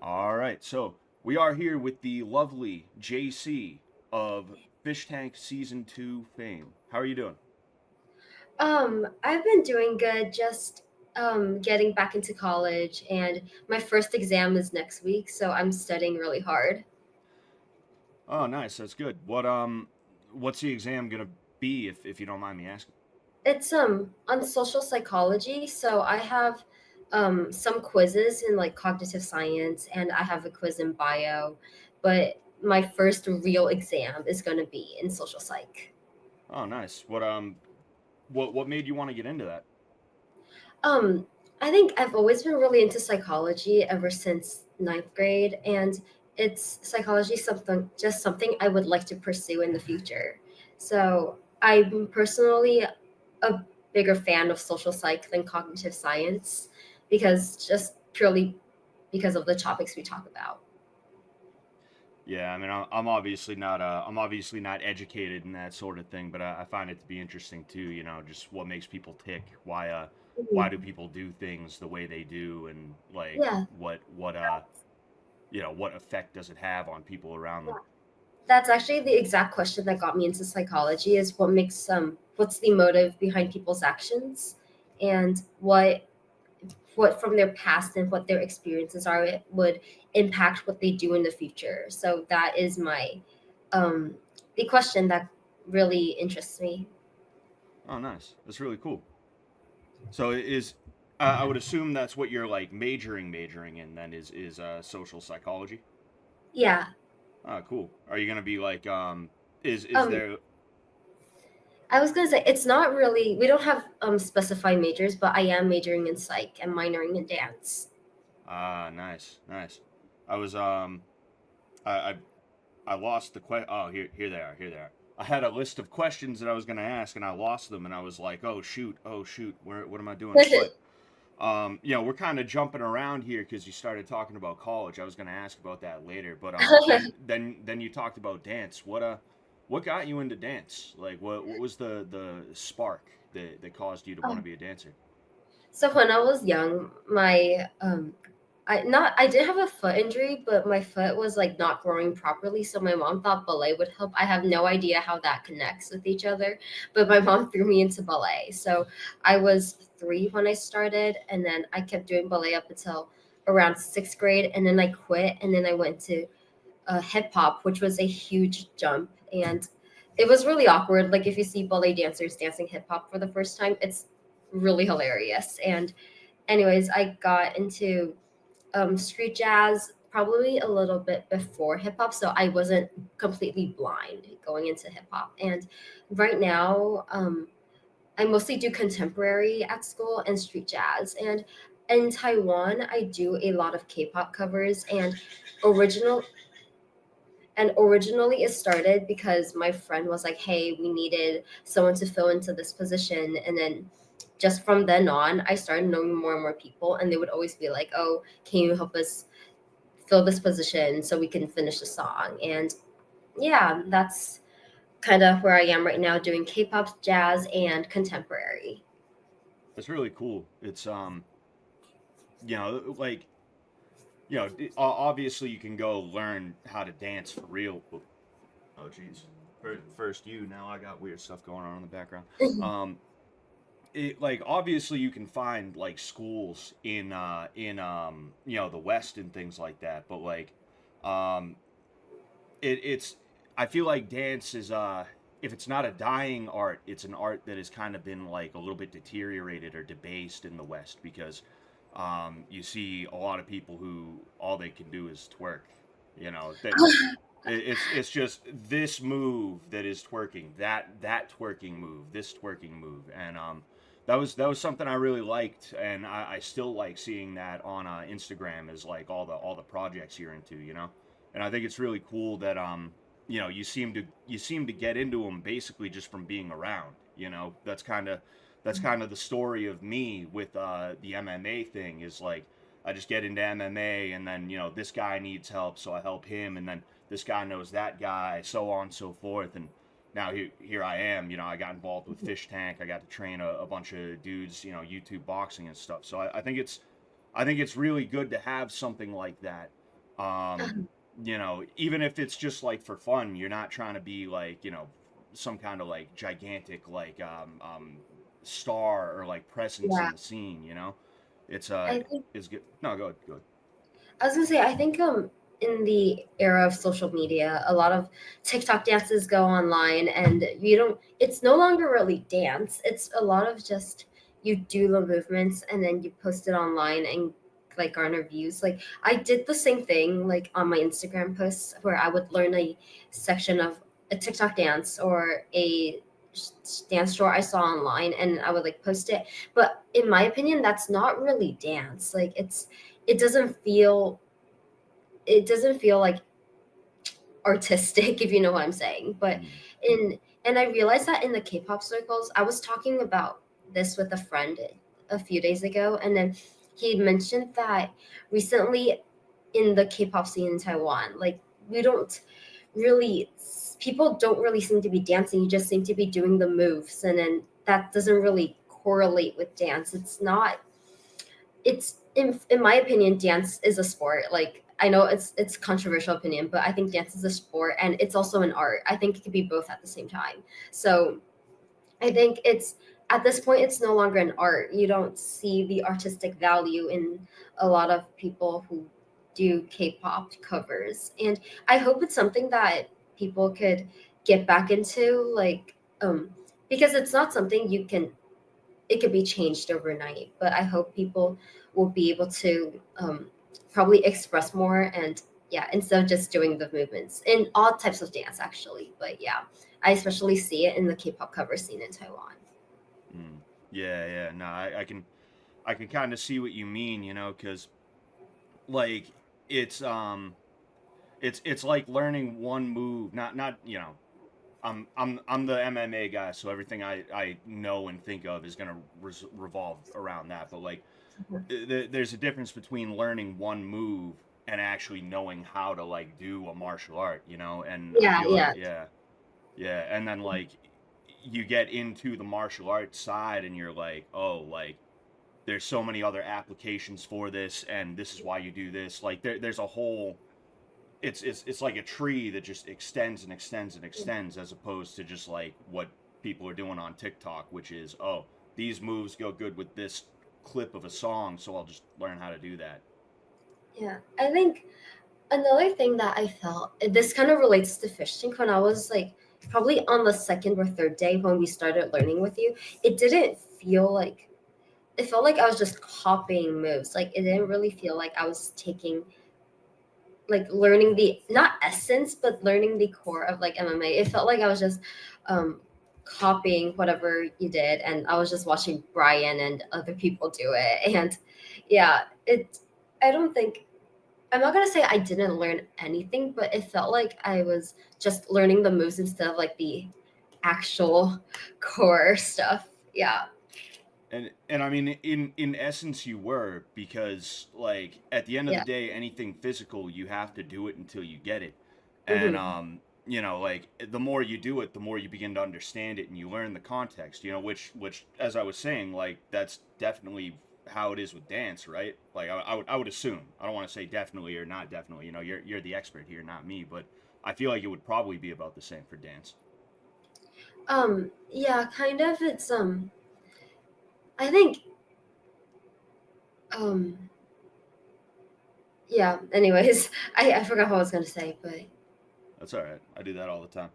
All right, so we are here with the lovely JC of Fishtank Season 2 fame. How are you doing? I've been doing good, just getting back into college, and my first exam is next week, so I'm studying really hard. Oh, nice. That's good. What's the exam gonna be if you don't mind me asking? It's on social psychology, so I have some quizzes in like cognitive science and I have a quiz in bio, but my first real exam is going to be in social psych. Oh, nice. What made you want to get into that? Um, I think I've always been really into psychology ever since ninth grade, and it's psychology something just something I would like to pursue in the future. So I'm personally a bigger fan of social psych than cognitive science because just purely because of the topics we talk about. Yeah, I mean, I'm obviously not educated in that sort of thing, but I find it to be interesting too. Just what makes people tick. Why do Mhm. people do things the way they do, and like Yeah, what effect does it have on people around them? that's actually the exact question that got me into psychology is what's the motive behind people's actions and what from their past and what their experiences are it would impact what they do in the future. So that is my um the question that really interests me. Oh, nice. That's really cool. So I would assume that's what you're like majoring in then is social psychology. Yeah. Ah, cool. Are you gonna be like is Um there I was gonna say it's not really we don't have specified majors, but I am majoring in psych and minoring in dance. nice nice. I was I I, I lost the oh, here they are, here they are. I had a list of questions that I was gonna ask and I lost them and I was like, oh shoot, what am I doing? But we're kind of jumping around here because you started talking about college. I was going to ask about that later, but then you talked about dance. What got you into dance? Like, what was the spark that caused you to want to Um, be a dancer? so when I was young, my I did have a foot injury, but my foot was like not growing properly. So my mom thought ballet would help. I have no idea how that connects with each other, but my mom threw me into ballet. So I was 3 when I started, and then I kept doing ballet up until around sixth grade, and then I quit, and then I went to hip hop, which was a huge jump, and it was really awkward. Like if you see ballet dancers dancing hip hop for the first time, it's really hilarious. And anyways, I got into street jazz probably a little bit before hip hop, so I wasn't completely blind going into hip hop. And right now, I mostly do contemporary at school and street jazz. And in Taiwan, I do a lot of K-pop covers and original. And originally, it started because my friend was like, "Hey, we needed someone to fill into this position," and then just from then on, I started knowing more and more people, and they would always be like, "Oh, can you help us fill this position so we can finish the song?" And yeah, that's kind of where I am right now, doing K-pop, jazz, and contemporary. It's really cool. It's like obviously you can go learn how to dance for real. Oh, jeez. First you, now I got weird stuff going on in the background. Um, like obviously you can find like schools in the West and things like that, but like um it's I feel like dance is if it's not a dying art, it's an art that has kind of been like a little bit deteriorated or debased in the West because you see a lot of people who all they can do is twerk. That it's just this move that is twerking, that twerking move, this twerking move, and that was something I really liked, and I still like seeing that on Instagram as like all the projects you're into, and I think it's really cool that you seem to get into them basically just from being around. That's kind of the story of me with the MMA thing is like I just get into MMA and then this guy needs help so I help him and then this guy knows that guy, so on and so forth. And now here I am. I got involved with Fishtank. I got to train a bunch of dudes, YouTube boxing and stuff. So I think it's really good to have something like that Um, even if it's just like for fun, you're not trying to be like, some kind of like gigantic like star or like presence Yeah, in the scene, It's I think is good. No, go ahead, go ahead. I was gonna say I think in the era of social media, a lot of TikTok dances go online, and you don't. It's no longer really dance. It's a lot of just you do the movements and then you post it online and like garner views. Like I did the same thing like on my Instagram posts where I would learn a section of a TikTok dance or a dance short I saw online and I would like post it. But in my opinion, that's not really dance. Like it doesn't feel it doesn't feel like artistic if you know what I'm saying. But Mm. in and I realized that in the K-pop circles, I was talking about this with a friend a few days ago, and then he mentioned that recently in the K-pop scene in Taiwan, like we don't really people don't really seem to be dancing. You just seem to be doing the moves, and then that doesn't really correlate with dance. It's not it's in my opinion dance is a sport. Like I know it's controversial opinion, but I think dance is a sport and it's also an art. I think it could be both at the same time. So I think it's at this point it's no longer an art. You don't see the artistic value in a lot of people who do K-pop covers. And I hope it's something that people could get back into, like because it's not something you can it could be changed overnight. But I hope people will be able to probably express more and yeah, instead of just doing the movements in all types of dance actually. But yeah, I especially see it in the K-pop cover scene in Taiwan. Mm. Yeah, yeah. No, I can kind of see what you mean, because like it's it's like learning one move, not I'm the MMA guy, so everything I know and think of is gonna revolve around that. But like, there's a difference between learning one move and actually knowing how to like do a martial art, And I Yeah, feel like, yeah, yeah, yeah, and then like you get into the martial arts side, and you're like, oh, like there's so many other applications for this, and this is why you do this. Like there's a whole it's like a tree that just extends and extends and extends, as opposed to just like what people are doing on TikTok, which is, oh, these moves go good with this clip of a song, so I'll just learn how to do that. yeah. I think another thing that I felt this kind of relates to Fishtank when I was like probably on the second or third day when we started learning with you. It didn't feel like it felt like I was just copying moves. Like it didn't really feel like I was taking like learning the not essence but learning the core of like MMA. It felt like I was just um copying whatever you did and I was just watching Brian and other people do it. And yeah, it I don't think I'm not gonna say I didn't learn anything, but it felt like I was just learning the moves instead of like the actual core stuff. Yeah. And I mean, in essence, you were, because like at the end of the Yeah. day, anything physical, you have to do it until you get it. And Hmm. like the more you do it, the more you begin to understand it, and you learn the context. Which as I was saying, like that's definitely how it is with dance, right? Like I would assume. I don't want to say definitely or not definitely. You're the expert here, not me, but I feel like it would probably be about the same for dance. Yeah, kind of it's I think um yeah, anyways, I forgot what I was gonna say, but That's all right. I do that all the time.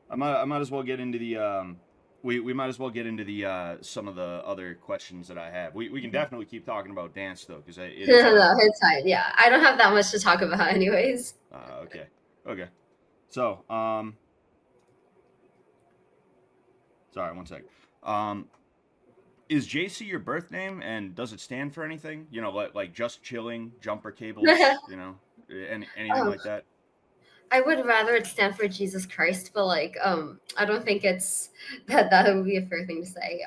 I might as well get into the we might as well get into the some of the other questions that I have. We can definitely keep talking about dance though, because it is no, it's fine. Yeah, I don't have that much to talk about anyways. okay. Okay. So sorry, one sec. Um, is JC your birth name, and does it stand for anything? Like just chilling, jumper cables, anything um like that. I would rather it stand for Jesus Christ, but like I don't think it's that would be a fair thing to say.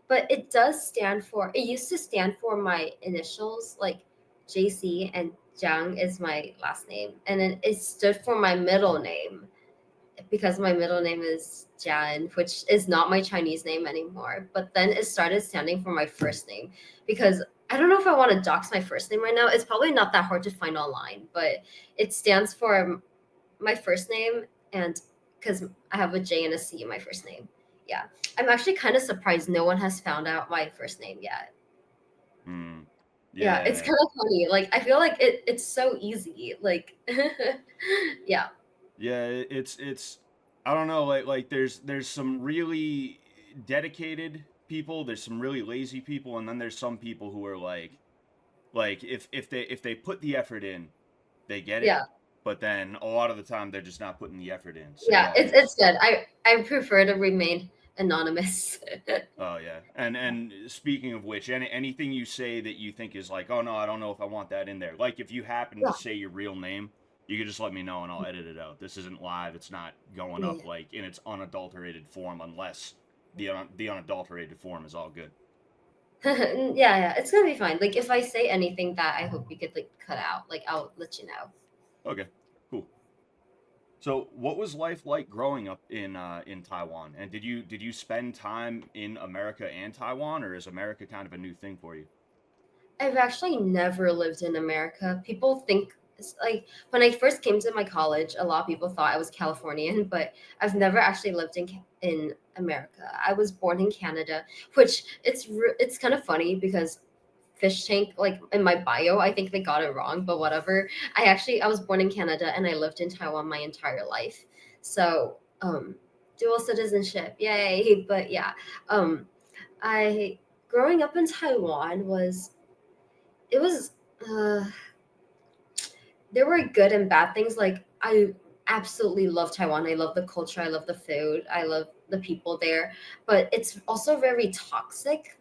But it does stand for it used to stand for my initials, like JC, and Jiang is my last name. And then it stood for my middle name because my middle name is Jan, which is not my Chinese name anymore. But then it started standing for my first name because I don't know if I want to dox my first name right now. It's probably not that hard to find online, but it stands for my first name, and because I have a J and a C in my first name. Yeah. I'm actually kind of surprised no one has found out my first name yet. Hmm. Yeah, it's Yeah. kind of funny. Like I feel like it's so easy. Like yeah. Yeah, it's I don't know, like there's some really dedicated people, there's some really lazy people, and then there's some people who are like if they put the effort in, they get it. Yeah. But then a lot of the time they're just not putting the effort in. So Yeah, yeah, it's good. I prefer to remain anonymous. oh yeah. And speaking of which, anything you say that you think is like, oh no, I don't know if I want that in there. Like if you happen to Yeah. say your real name, you can just let me know and I'll edit it out. This isn't live. It's not going Yeah. up like in its unadulterated form unless the unadulterated form is all good. Yeah, it's gonna be fine. Like if I say anything that I hope you could like cut out, like I'll let you know. Okay, cool. So, what was life like growing up in Taiwan? And did you spend time in America and Taiwan, or is America kind of a new thing for you? I've actually never lived in America. People think like when I first came to my college, a lot of people thought I was Californian, but I've never actually lived in America. I was born in Canada, which it's kind of funny because Fishtank, like in my bio, I think they got it wrong, but whatever. I was born in Canada and I lived in Taiwan my entire life. So, dual citizenship. Yay. But yeah. I growing up in Taiwan was it was uh there were good and bad things. Like I absolutely love Taiwan. I love the culture, I love the food, I love the people there, but it's also very toxic.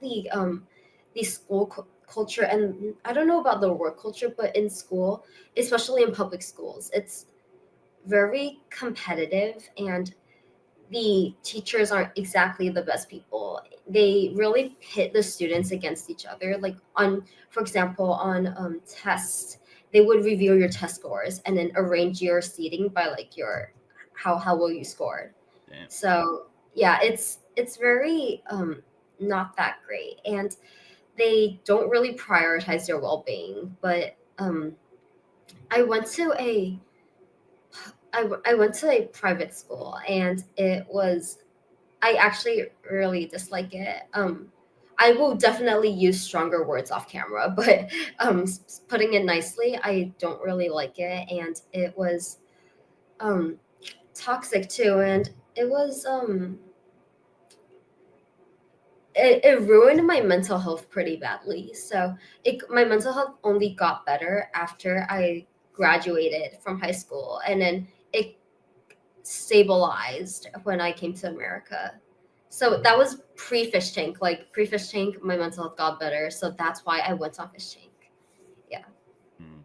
The school culture, and I don't know about the work culture, but in school, especially in public schools, it's very competitive, and the teachers aren't exactly the best people. They really pit the students against each other. Like on, for example, on tests, they would review your test scores and then arrange your seating by like your how well you scored. Damn. So yeah, it's very not that great, and they don't really prioritize your well being. But I went to a I went to a private school, and it was I actually really dislike it. I will definitely use stronger words off camera, but putting it nicely, I don't really like it, and it was um, toxic too, and it was it ruined my mental health pretty badly. So my mental health only got better after I graduated from high school, and then it stabilized when I came to America. So that was pre-fish tank. Like pre-fish tank, my mental health got better. So that's why I went on fish tank. Yeah. Hmm.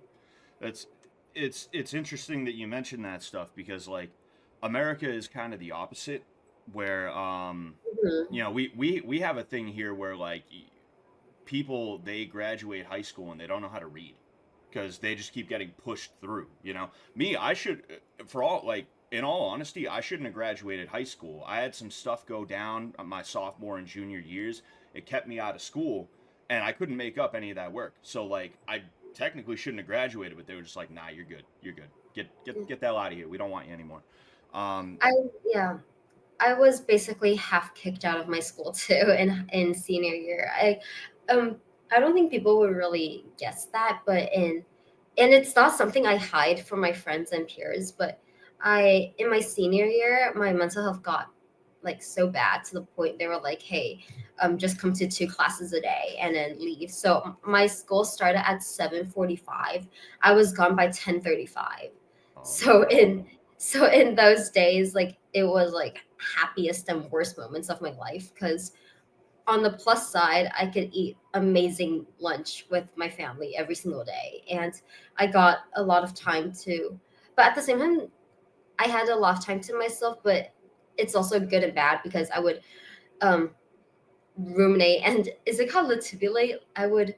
That's it's interesting that you mentioned that stuff because like America is kind of the opposite where Mhm. we have a thing here where like people they graduate high school and they don't know how to read because they just keep getting pushed through. Me, I should, for all like in all honesty, I shouldn't have graduated high school. I had some stuff go down my sophomore and junior years. It kept me out of school, and I couldn't make up any of that work. So like I technically shouldn't have graduated, but they were just like, "Nah, you're good. You're good. Get the hell out of here. We don't want you anymore." Um, I yeah. I was basically half kicked out of my school too in senior year. Um I don't think people would really guess that, but and it's not something I hide from my friends and peers, but I in my senior year, my mental health got like so bad to the point they were like, "Hey, just come to two classes a day and then leave." So my school started at 7:45. I was gone by 10:35. oh So no. in those days, like it was like happiest and worst moments of my life, because on the plus side, I could eat amazing lunch with my family every single day, and I got a lot of time to. But at the same time, I had a lot of time to myself. But it's also good and bad because I would um, ruminate, and is it called latibulate? I would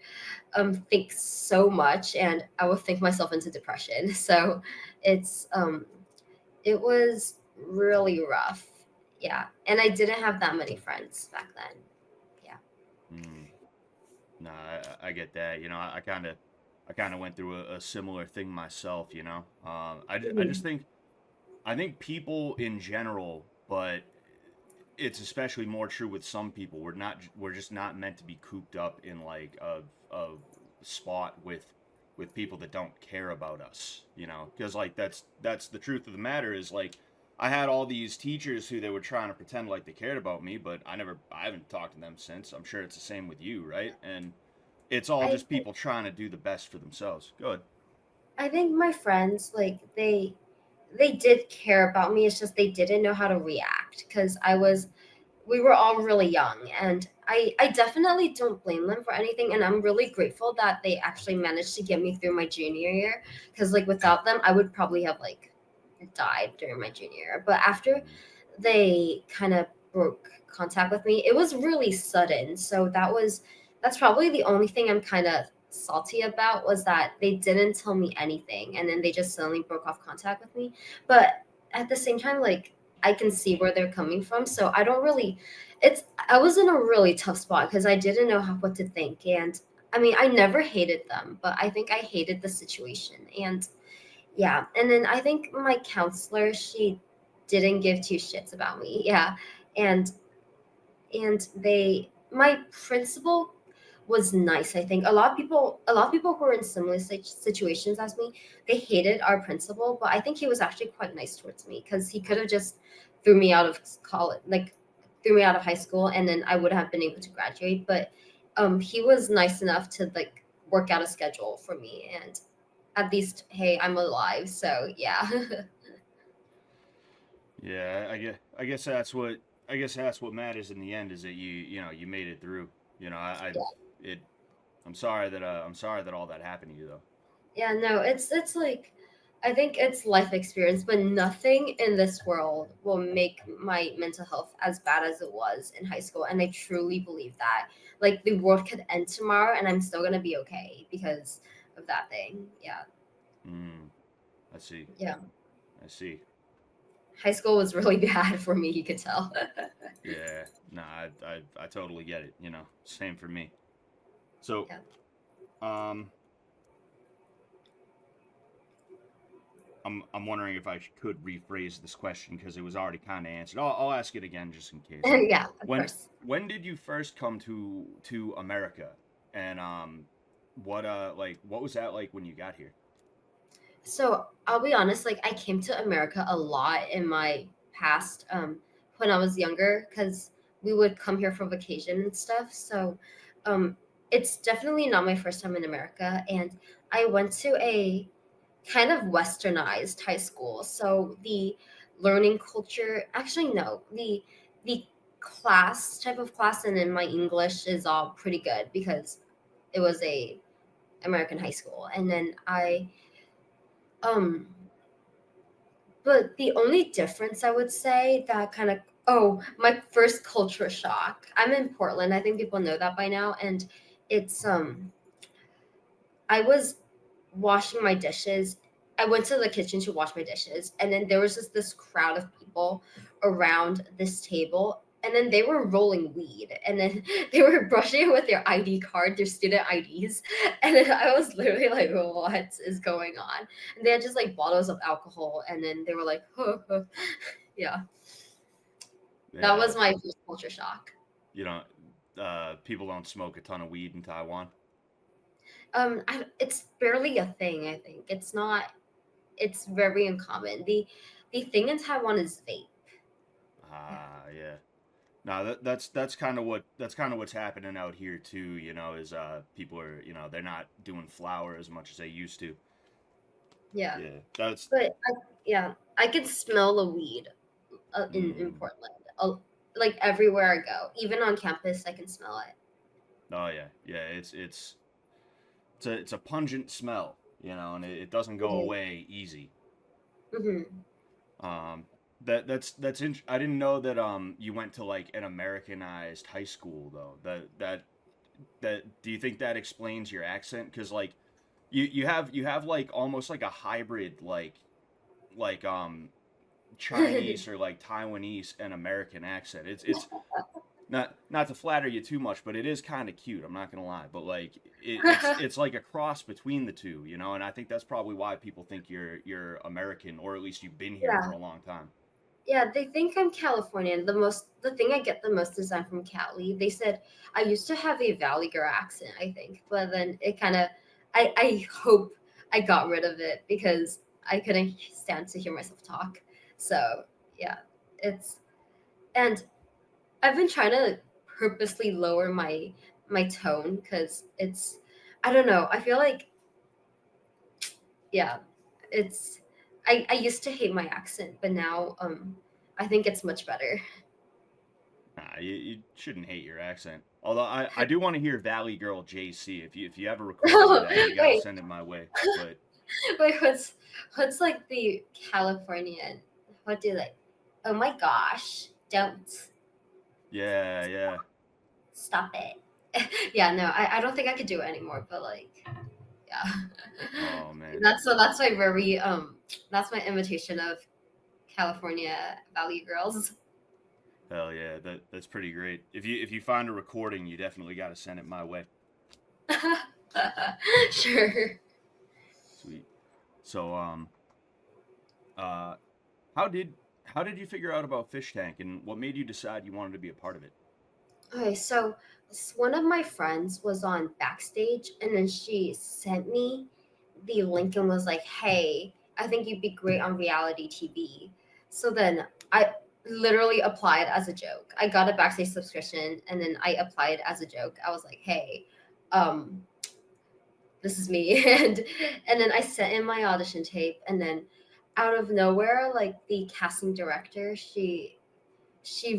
think so much, and I would think myself into depression. So it's it was really rough. Yeah. And I didn't have that many friends back then. Yeah. Hmm. No, I get that. You know, I kind of went through a similar thing myself. You know, I just Mhm. think I think people in general, but it's especially more true with some people. We're just not meant to be cooped up in like a spot with people that don't care about us, you know? Cuz like that's the truth of the matter is like I had all these teachers who they were trying to pretend like they cared about me, but I haven't talked to them since. I'm sure it's the same with you, right? And it's all I just people trying to do the best for themselves. Good. I think my friends like they did care about me. It's just they didn't know how to react because I was we were all really young, and I definitely don't blame them for anything, and I'm really grateful that they actually managed to get me through my junior year because like without them I would probably have like died during my junior year. But after Mm-hmm. they kind of broke contact with me, it was really sudden. So that's probably the only thing I'm kind of salty about, was that they didn't tell me anything and then they just suddenly broke off contact with me. But at the same time, like I can see where they're coming from. So I don't really it's I was in a really tough spot because I didn't know what to think. And I mean, I never hated them, but I think I hated the situation. And yeah, and then I think my counselor, she didn't give two shits about me. Yeah. And my principal was nice. I think a lot of people who were in similar situations as me, they hated our principal, but I think he was actually quite nice towards me because he could have just threw me out of college, like threw me out of high school, and then I would have been able to graduate. But he was nice enough to like work out a schedule for me, and at least, hey, I'm alive. So yeah. Yeah, I guess that's what matters in the end is that you know you made it through. You know, it I'm sorry that all that happened to you though. Yeah, no, it's like I think it's life experience, but nothing in this world will make my mental health as bad as it was in high school. And I truly believe that. Like the world could end tomorrow and I'm still gonna be okay because of that thing. Yeah. Mm, I see. Yeah. I see. High school was really bad for me, you could tell. Yeah. No, I totally get it. You know, same for me. So, Yeah. um, I'm wondering if could rephrase this question because it was already kind of answered. I'll ask it again just in case. Yeah, of When course. when did you first come to America? And what like what was that like when you got here? So I'll be honest, like I came to America a lot in my past, when I was younger, because we would come here for vacation and stuff. So um, it's definitely not my first time in America, and I went to a kind of westernized high school. So the learning culture, actually no, the class type of class, and then my English is all pretty good because it was a American high school, and then I um but the only difference I would say that kind of my first culture shock. I'm in Portland. I think people know that by now, and it's I was washing my dishes. I went to the kitchen to wash my dishes, and then there was just this crowd of people around this table, and then they were rolling weed, and then they were brushing it with their ID card, their student IDs, and then I was literally like, "What is going on?" And they had just like bottles of alcohol, and then they were like, "Yeah." That Yeah, was my first culture shock. you know, people don't smoke a ton of weed in Taiwan. It's barely a thing. I think it's not. It's very uncommon. The thing in Taiwan is vape. Yeah. Ah, yeah. No, that's kind of what's happening out here too. You know, is people are you know they're not doing flower as much as they used to. Yeah. Yeah, that's But yeah, I can smell the weed in mm, Portland. Like everywhere I go, even on campus, I can smell it. oh yeah, yeah. It's a pungent smell, you know, and it doesn't It go is. away easy. Mm-hmm. Um, I didn't know that you went to like an Americanized high school though. That do you think that explains your accent? Because like you have like almost like a hybrid like Chinese or like Taiwanese and American accent. It's not to flatter you too much, but it is kind of cute. I'm not gonna lie, but like it's like a cross between the two, you know. And I think that's probably why people think you're American, or at least you've been here for Yeah. a long time. Yeah, they think I'm Californian. The thing I get the most is I'm from Cali. They said I used to have a Valley girl accent, I think, but then it kind of, I hope I got rid of it because I couldn't stand to hear myself talk. So yeah, it's and I've been trying to purposely lower my tone because it's, I don't know. I feel like, yeah, it's, I used to hate my accent, but now I think it's much better. Nah, you shouldn't hate your accent. Although I do want to hear Valley Girl JC. If you have a recording of that, you gotta Wait, send it my way. But wait, what's like the Californian? What do like? Oh my gosh! Don't yeah, yeah. stop it. Yeah, no, I don't think I could do it anymore. But like, yeah, Oh man. that's my very that's my imitation of California Valley girls. Hell yeah, that's pretty great. If you find a recording, you definitely got to send it my way. Sure. Sweet. So uh, how did how did you figure out about Fishtank, and what made you decide you wanted to be a part of it? Okay, so one of my friends was on Backstage, and then she sent me the link and was like, "Hey, I think you'd be great on reality TV." So then I literally applied as a joke. I got a Backstage subscription, and then I applied as a joke. I was like, "Hey, um, this is me," and then I sent in my audition tape, and then out of nowhere, like the casting director, she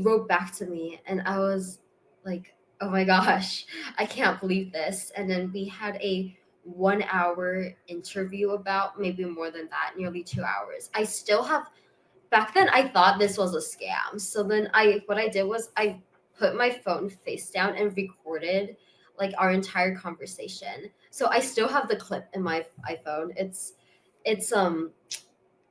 wrote back to me, and I was like, oh my gosh, I can't believe this. And then we had a 1 hour interview, about maybe more than that, nearly 2 hours. I still have, back then I thought this was a scam. So then what I did was I put my phone face down and recorded like our entire conversation. So I still have the clip in my iPhone. It's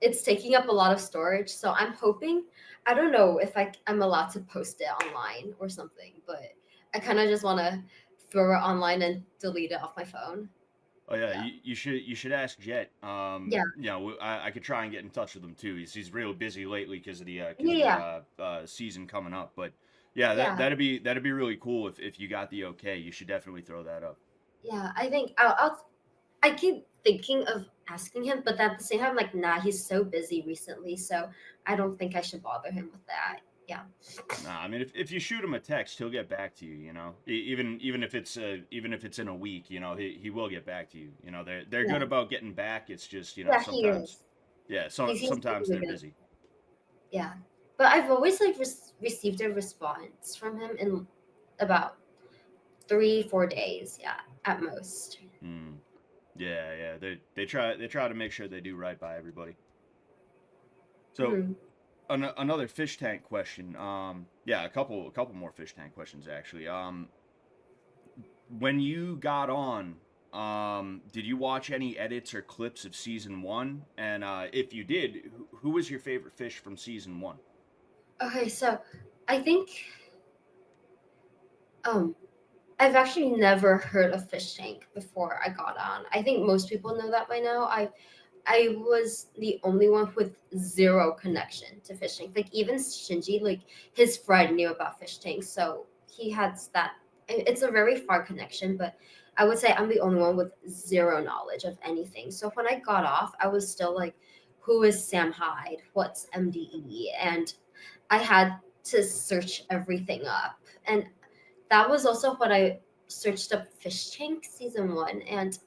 it's taking up a lot of storage. So I'm hoping, I don't know if I'm allowed to post it online or something, but I kind of just want to throw it online and delete it off my phone. Oh yeah, Yeah. you should ask Jet. Yeah. I could try and get in touch with him too. He's real busy lately because of the Yeah. season coming up. But yeah, Yeah. that'd be really cool if you got the okay. You should definitely throw that up. Yeah. I think I keep thinking of asking him, but at the same time, like, nah, he's so busy recently. So I don't think I should bother him with that. Yeah. Nah, I mean if you shoot him a text, he'll get back to you. You know, even if it's in a week, you know he will get back to you. You know they're good Yeah. about getting back. It's just Yeah, he sometimes is. yeah He's sometimes really they're good. busy. Yeah, but I've always like received a response from him in about 3 4 days. Yeah, at most. Mm, yeah. They try to make sure they do right by everybody. So Hmm. another fish tank question. Yeah, a couple more fish tank questions actually. When you got on, did you watch any edits or clips of season one? And if you did, who was your favorite fish from season one? Okay, so I think um I've actually never heard of Fishtank before I got on. I think most people know that by now. I was the only one with zero connection to fishing. Like even Shinji, like his friend knew about fish tanks, so he has that. It's a very far connection, but I would say I'm the only one with zero knowledge of anything. So when I got off, I was still like, "Who is Sam Hyde? What's MDE?" And I had to search everything up, and that was also when I searched up Fish Tank season one, and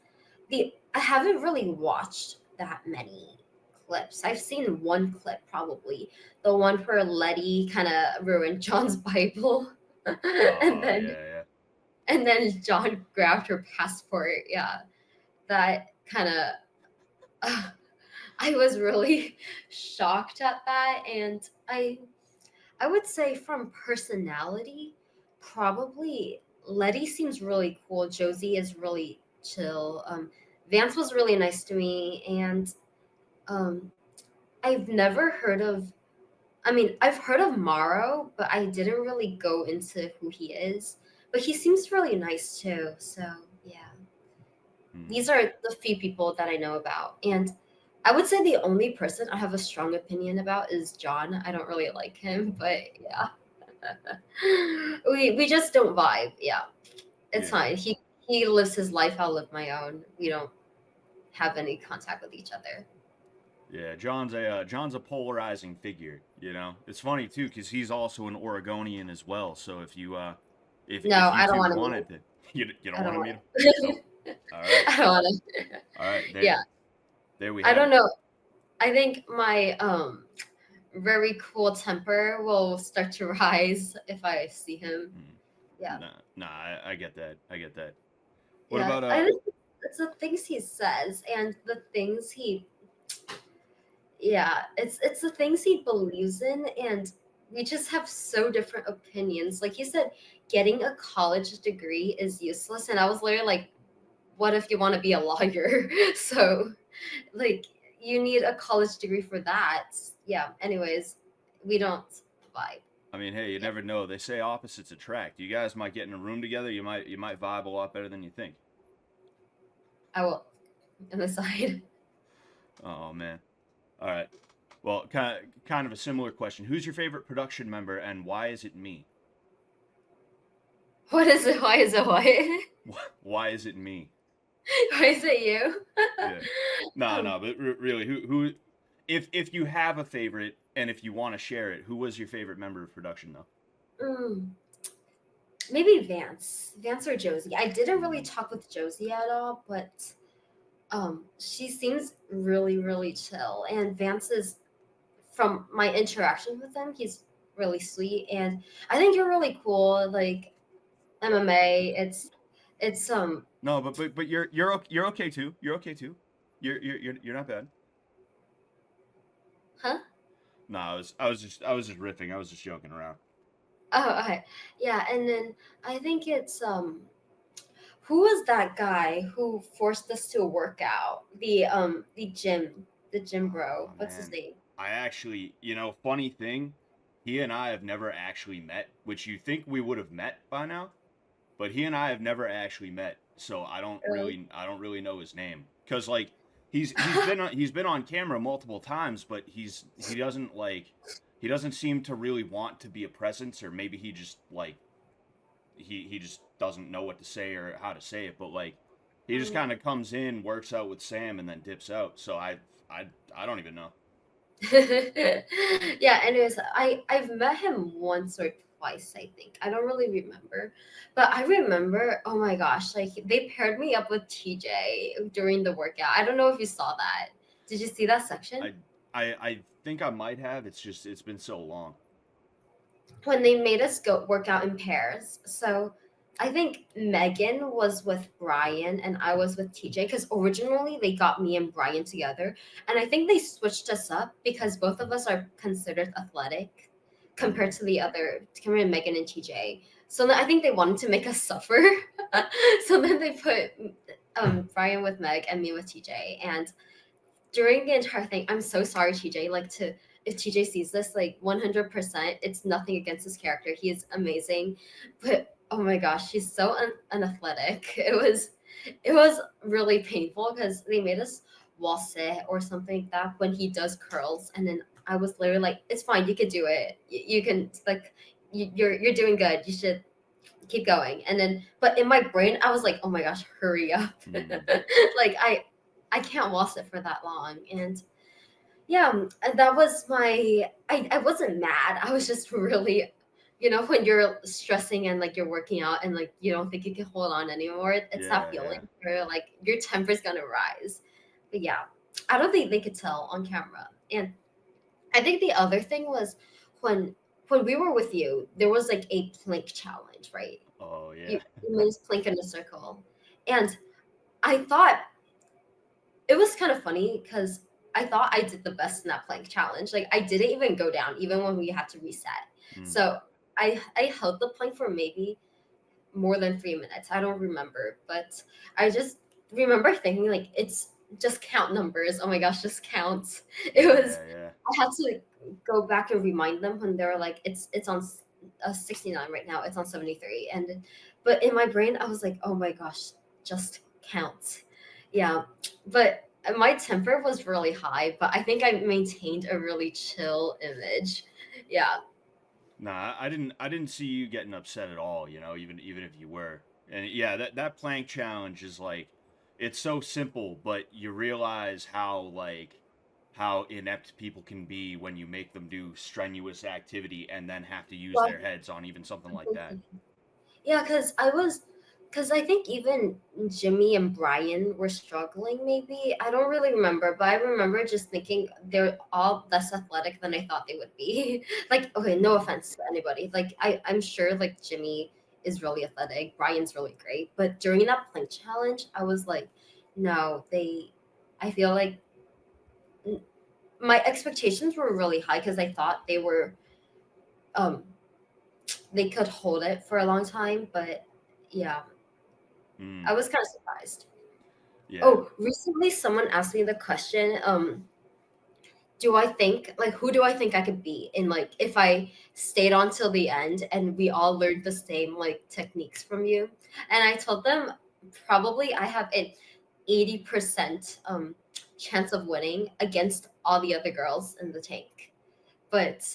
the I haven't really watched that many clips. I've seen one clip probably, the one where Letty kind of ruined John's Bible, and Oh then yeah, John grabbed her passport. Yeah, that kind of. I was really shocked at that, and I would say from personality, probably Letty seems really cool. Josie is really chill. Vance was really nice to me, and um, I've never heard of I mean, I've heard of Morrow, but I didn't really go into who he is. But he seems really nice too. So yeah, Hmm. these are the few people that I know about, and I would say the only person I have a strong opinion about is John. I don't really like him, but yeah, we just don't vibe. Yeah, it's Yeah. fine. He lives his life. I'll live my own. We don't have any contact with each other. Yeah, John's a polarizing figure. You know, it's funny too because he's also an Oregonian as well. So if No, you I don't two want to meet him. wanted to, you don't I don't want to want. meet him. Nope. All right, I don't want to. all right. Yeah, There we I have don't it. know. I think my very cool temper will start to rise if I see him. Hmm. Yeah, Nah. I get that. I get that. What yeah. about I think it's the things he says and the things he, yeah, it's the things he believes in, and we just have so different opinions. Like you said, getting a college degree is useless, and I was literally like, what if you want to be a lawyer? So, like, you need a college degree for that. Yeah. Anyways, we don't vibe. I mean, hey, you Yeah, never know. They say opposites attract. You guys might get in a room together. You might vibe a lot better than you think. I will on the side. Oh man. All right. Well, kind of a similar question. Who's your favorite production member, and why is it me? What is it? Why is it what? Why is it me? Why is it you? Yeah. No, um, no, but really, who, if you have a favorite, and if you want to share it, who was your favorite member of production though? mm, maybe Vance or Josie. I didn't really Mm, talk with Josie at all, but she seems really really chill, and Vance is, from my interaction with him, he's really sweet, and I think you're really cool. Like MMA, it's no, but you're okay too. You're okay too. You're not bad. huh. No, I was just riffing. I was just joking around. Oh, okay. Yeah, and then I think it's who was that guy who forced us to work out? The gym bro. Oh What's his man, name? I actually, funny thing, he and I have never actually met, which you think we would have met by now, but he and I have never actually met, so Really? I don't really know his name, cause like he's been on camera multiple times, but he doesn't seem to really want to be a presence, or maybe he just like he just doesn't know what to say or how to say it, but like he just Mm. kind of comes in, works out with Sam, and then dips out. So I I don't even know. Yeah, anyways, I've met him once or twice, I think. I don't really remember. But I remember, oh my gosh, like they paired me up with TJ during the workout. I don't know if you saw that. Did you see that section? I I think I might have. It's been so long. When they made us go work out in pairs. So I think Megan was with Brian and I was with TJ because originally they got me and Brian together. And I think they switched us up because both of us are considered athletic Hmm. compared to the other, compared to Megan and TJ. So then I think they wanted to make us suffer. So then they put Brian with Meg and me with TJ. And during the entire thing, I'm so sorry, TJ. Like, to if TJ sees this, like 100%, it's nothing against his character. He is amazing, but oh my gosh, he's so unathletic. It was really painful because they made us wall sit or something like that when he does curls, and then I was literally like, "It's fine, you could do it. You can like." You're doing good. You should keep going. And then, but in my brain, I was like, oh my gosh, hurry up. Hmm. Like I can't watch it for that long. And yeah, and that was I wasn't mad. I was just really, when you're stressing and like you're working out and like you don't think you can hold on anymore, it's that Yeah, yeah. feeling where like your temper's gonna rise. But yeah, I don't think they could tell on camera. And I think the other thing was when when we were with you, there was like a plank challenge, right? Oh yeah. You made us plank in a circle. And I thought it was kind of funny because I thought I did the best in that plank challenge. Like I didn't even go down, even when we had to reset. Hmm. So I held the plank for maybe more than 3 minutes. I don't remember, but I just remember thinking like it's just count numbers. Oh my gosh, just count. It was Yeah, yeah. I had to. go back and remind them when they're like, it's on 69 right now. It's on 73, and but in my brain, I was like, oh my gosh, just count. Yeah, but my temper was really high, but I think I maintained a really chill image. Yeah. Nah, I didn't see you getting upset at all, even if you were. And yeah, that plank challenge is like it's so simple, but you realize how inept people can be when you make them do strenuous activity and then have to use Well, their heads on even something like that. yeah, because I think even Jimmy and Brian were struggling. Maybe I don't really remember, but I remember just thinking they're all less athletic than I thought they would be. Like, okay, no offense to anybody. Like, I'm sure like Jimmy is really athletic, Brian's really great, but during that plank challenge, I was like, no, they. I feel like my expectations were really high because I thought um they could hold it for a long time, but yeah, Mm, I was kind of surprised. yeah. Oh, recently someone asked me the question, do I think like who do I think I could be in like if I stayed on till the end and we all learned the same like techniques from you? And I told them probably I have an 80% chance of winning against all the other girls in the tank. But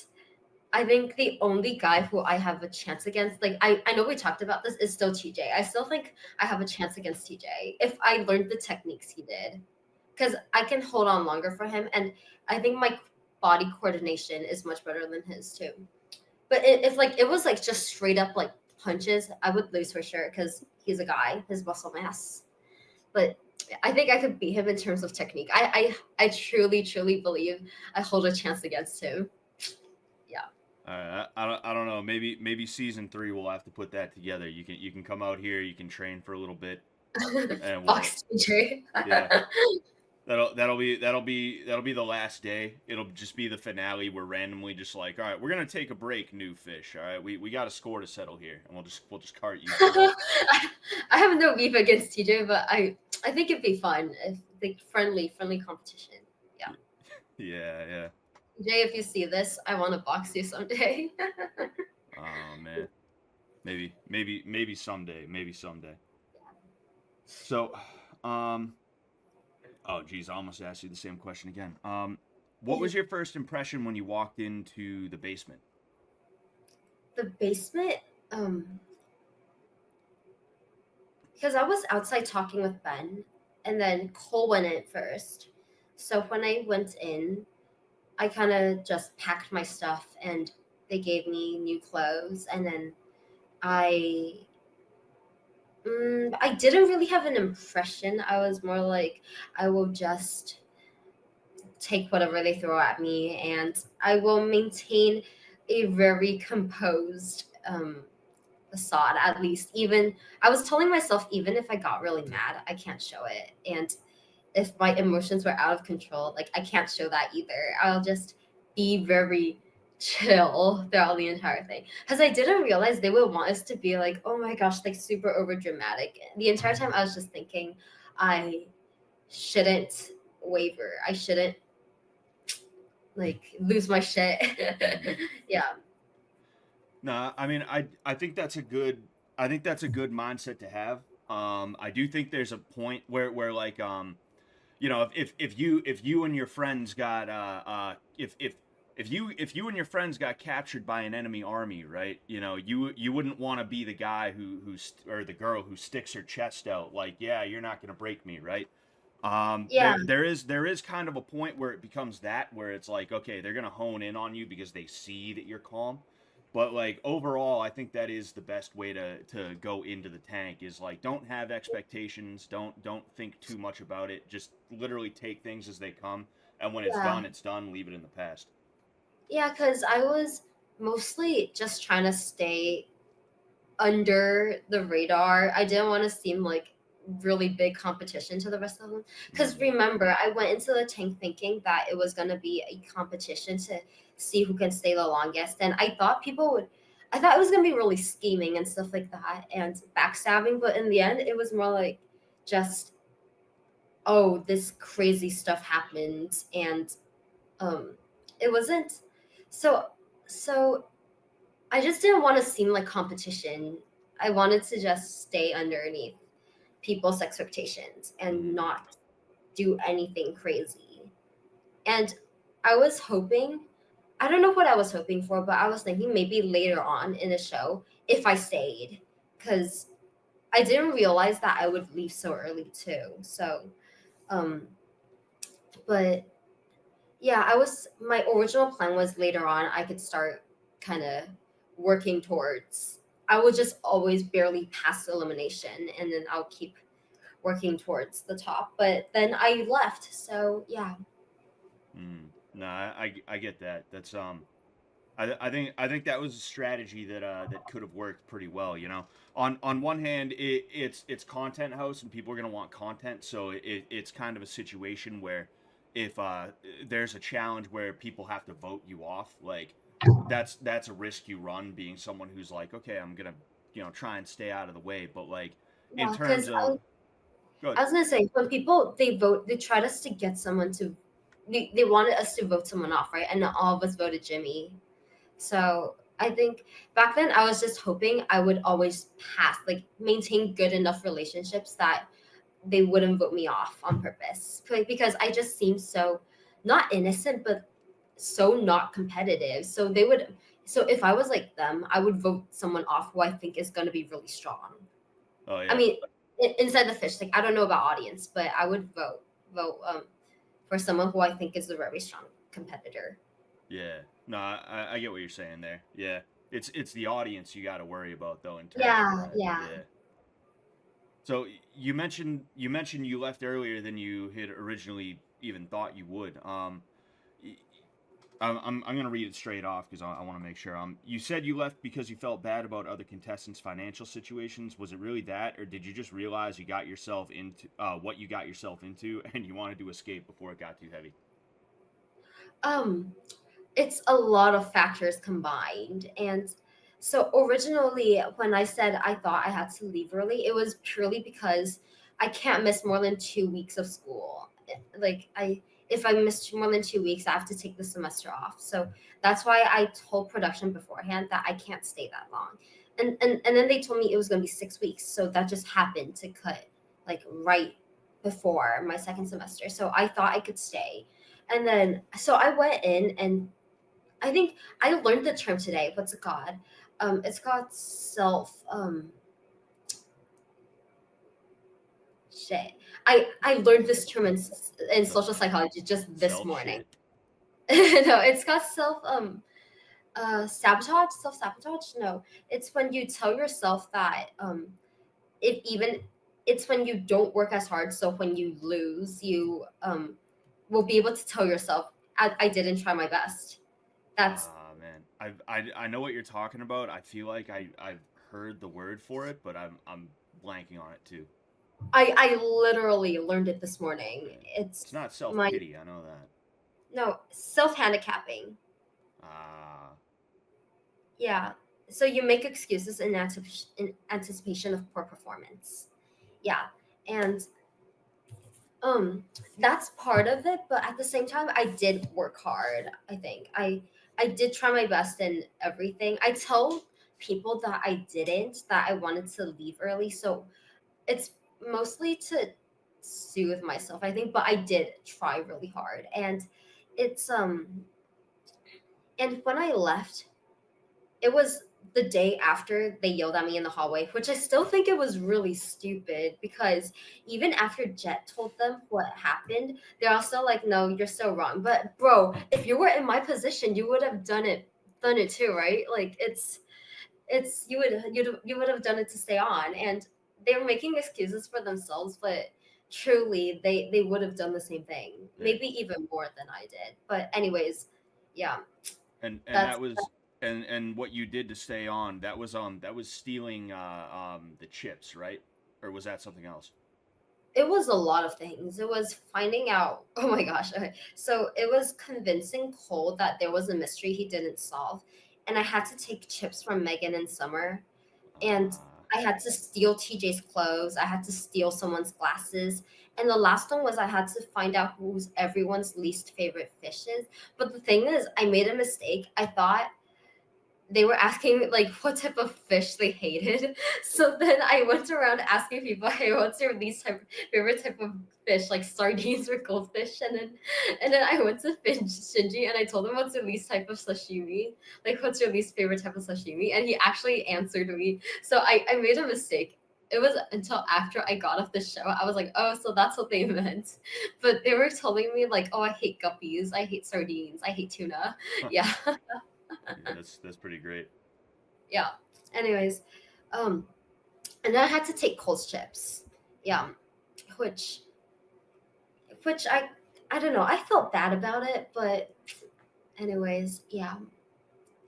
I think the only guy who I have a chance against, like I know we talked about this, is still TJ. I still think I have a chance against TJ if I learned the techniques he did, because I can hold on longer for him, and I think my body coordination is much better than his too. But if like it was like just straight up like punches, I would lose for sure because he's a guy, his muscle mass. But I think I could beat him in terms of technique. I truly believe I hold a chance against him. Yeah. I don't know. Maybe season 3 we'll have to put that together. You can come out here. You can train for a little bit, and we'll Box teacher. yeah. That'll be the last day. It'll just be the finale. We're randomly just like, all right, we're gonna take a break, new fish. All right, we got a score to settle here, and we'll just cart you through it. I have no beef against TJ, but I think it'd be fun if like friendly competition. Yeah. Yeah, yeah. TJ, if you see this, I want to box you someday. Oh man, maybe someday, maybe someday. So, um, oh geez, I almost asked you the same question again. What was your first impression when you walked into the basement? The basement, um, because I was outside talking with Ben, and then Cole went in first. So when I went in, I kind of just packed my stuff, and they gave me new clothes, and then I I didn't really have an impression. I was more like, I will just take whatever they throw at me, and I will maintain a very composed facade. At least, even I was telling myself, even if I got really mad, I can't show it, and if my emotions were out of control, like I can't show that either. I'll just be very chill throughout the entire thing. Because I didn't realize they would want us to be like, oh my gosh, like super over dramatic. The entire time I was just thinking, I shouldn't waver. I shouldn't like lose my shit. Mm-hmm. Yeah. No, I mean, I think that's a good mindset to have. I do think there's a point where like if you and your friends got if you and your friends got captured by an enemy army, right? You wouldn't want to be the guy or the girl who sticks her chest out like, yeah, you're not gonna break me, right? Yeah. There is kind of a point where it becomes that where it's like, okay, they're gonna hone in on you because they see that you're calm. But like overall, I think that is the best way to go into the tank is like don't have expectations, don't think too much about it. Just literally take things as they come, and when it's Yeah. done, it's done. Leave it in the past. Yeah, because I was mostly just trying to stay under the radar. I didn't want to seem like really big competition to the rest of them. Because Mm-hmm. remember, I went into the tank thinking that it was going to be a competition to see who can stay the longest. And I thought it was going to be really scheming and stuff like that and backstabbing. But in the end, it was more like just, oh, this crazy stuff happened. And um, it wasn't. So so I just didn't want to seem like competition. I wanted to just stay underneath people's expectations and Mm-hmm. not do anything crazy. And I was hoping, I don't know what I was hoping for, but I was thinking maybe later on in the show if I stayed, because I didn't realize that I would leave so early too. So, um, but yeah, my original plan was later on I could start kind of working towards. I would just always barely pass elimination, and then I'll keep working towards the top. But then I left, so yeah. No, I get that. That's I think that was a strategy that that could have worked pretty well. You know, on one hand, it's content house and people are gonna want content, so it's kind of a situation where if there's a challenge where people have to vote you off, like that's a risk you run being someone who's like, okay, I'm gonna try and stay out of the way, but like in Yeah, because terms of good, I was gonna say when people they vote, they tried us to get someone to, they wanted us to vote someone off, right? And all of us voted Jimmy. So I think back then I was just hoping I would always pass, like maintain good enough relationships that they wouldn't vote me off on purpose. Because I just seem so not innocent, but so not competitive. So they would. So if I was like them, I would vote someone off who I think is going to be really strong. oh I yeah, mean, inside the fish, like I don't know about audience, but I would vote for someone who I think is a very strong competitor. yeah. No, I get what you're saying there. Yeah, it's the audience you got to worry about though in terms of Yeah, that. yeah. Yeah. So you mentioned you left earlier than you had originally even thought you would. y- I'm gonna read it straight off because I want to make sure. You said you left because you felt bad about other contestants' financial situations. Was it really that, or did you just realize you got yourself into what you got yourself into, and you wanted to escape before it got too heavy? Um, it's a lot of factors combined. And so originally, when I said I thought I had to leave early, it was purely because I can't miss more than 2 weeks of school. Like if I miss more than 2 weeks, I have to take the semester off. So that's why I told production beforehand that I can't stay that long. And then they told me it was going to be 6 weeks. So that just happened to cut like right before my second semester. So I thought I could stay. And then so I went in, and I think I learned the term today. What's it called? It's called self. Shit. I learned this term in Self social psychology just this self morning. shit. No, it's called self. Sabotage. Self sabotage. No, it's when you tell yourself that if even it's when you don't work as hard. So when you lose, you will be able to tell yourself, I didn't try my best. That's Ah man, I know what you're talking about. I feel like I've heard the word for it, but I'm blanking on it too. I literally learned it this morning. Yeah. It's It's not self my pity. I know that. no self handicapping. Ah, Yeah. So you make excuses in anticipation of poor performance. Yeah. And um that's part of it, but at the same time I did work hard. I think I did try my best in everything. I tell people that I didn't, that I wanted to leave early. So it's mostly to soothe myself, I think, but I did try really hard. And it's and when I left, it was the day after they yelled at me in the hallway, which I still think it was really stupid, because even after Jet told them what happened, they're all still like, no, you're still wrong. But bro, if you were in my position, you would have done it too, right? Like it's you would have done it to stay on. And they were making excuses for themselves, but truly they would have done the same thing, yeah. maybe even more than I did. But anyways, yeah, And that's that was and what you did to stay on, that was stealing the chips, right? Or was that something else? it was a lot of things. It was finding out, oh my gosh, okay. So it was convincing Cole that there was a mystery he didn't solve, and I had to take chips from Megan and Summer, and Uh, I had to steal TJ's clothes. I had to steal someone's glasses, And the last one was I had to find out who's everyone's least favorite fish is. But the thing is, I made a mistake. I thought they were asking like what type of fish they hated. So then I went around asking people, "Hey, what's your favorite type of fish, like sardines or goldfish?" And then I went to Shinji and I told him what's your least type of sashimi, like what's your least favorite type of sashimi, and he actually answered me. So I made a mistake. It was until after I got off the show, I was like, oh, so that's what they meant. But they were telling me like, oh, I hate guppies, I hate sardines, I hate tuna. Huh. Yeah. Yeah, that's pretty great. Yeah. Anyways, um, and then I had to take cold chips. Yeah, which which I don't know. I felt bad about it, but anyways, yeah.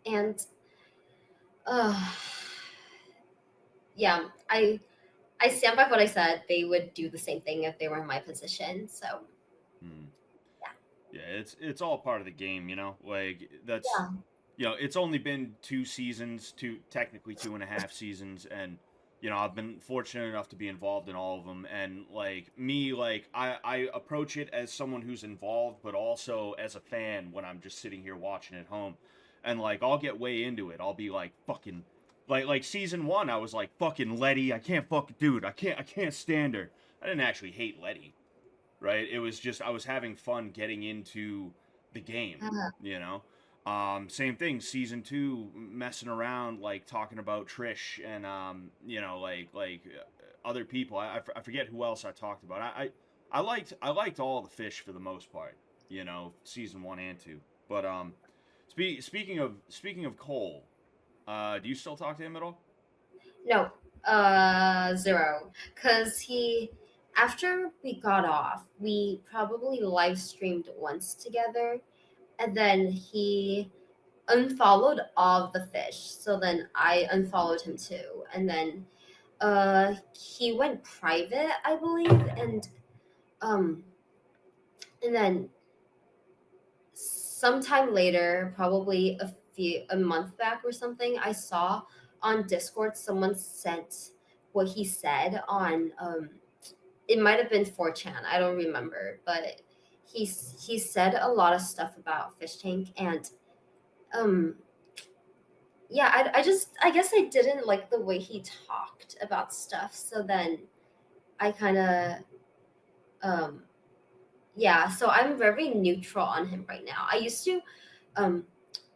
And uh, yeah, I stand by what I said. They would do the same thing if they were in my position. So Hmm. yeah, Yeah, it's all part of the game, you know. Like that's yeah. it's only been 2 seasons, technically 2.5 seasons, and I've been fortunate enough to be involved in all of them. And like me, like I approach it as someone who's involved, but also as a fan when I'm just sitting here watching at home, and like I'll get way into it. I'll be like fucking like season one, I was like fucking Letty. I can't fucking dude. I can't stand her. I didn't actually hate Letty, right? It was just I was having fun getting into the game, Uh, you know. Same thing, season two, messing around, like talking about Trish and other people. I forget who else I talked about. I liked all the fish for the most part, season one and two. But speaking of Cole, do you still talk to him at all? no, zero. Cause he, after we got off, we probably live streamed once together, and then he unfollowed all of the fish. So then I unfollowed him too. And then he went private, I believe, um and then sometime later, probably a month back or something, I saw on Discord someone sent what he said on it might have been 4chan, I don't remember, but he said a lot of stuff about Fishtank and um yeah, I guess I didn't like the way he talked about stuff. So then I kind of um yeah, so I'm very neutral on him right now. I used to um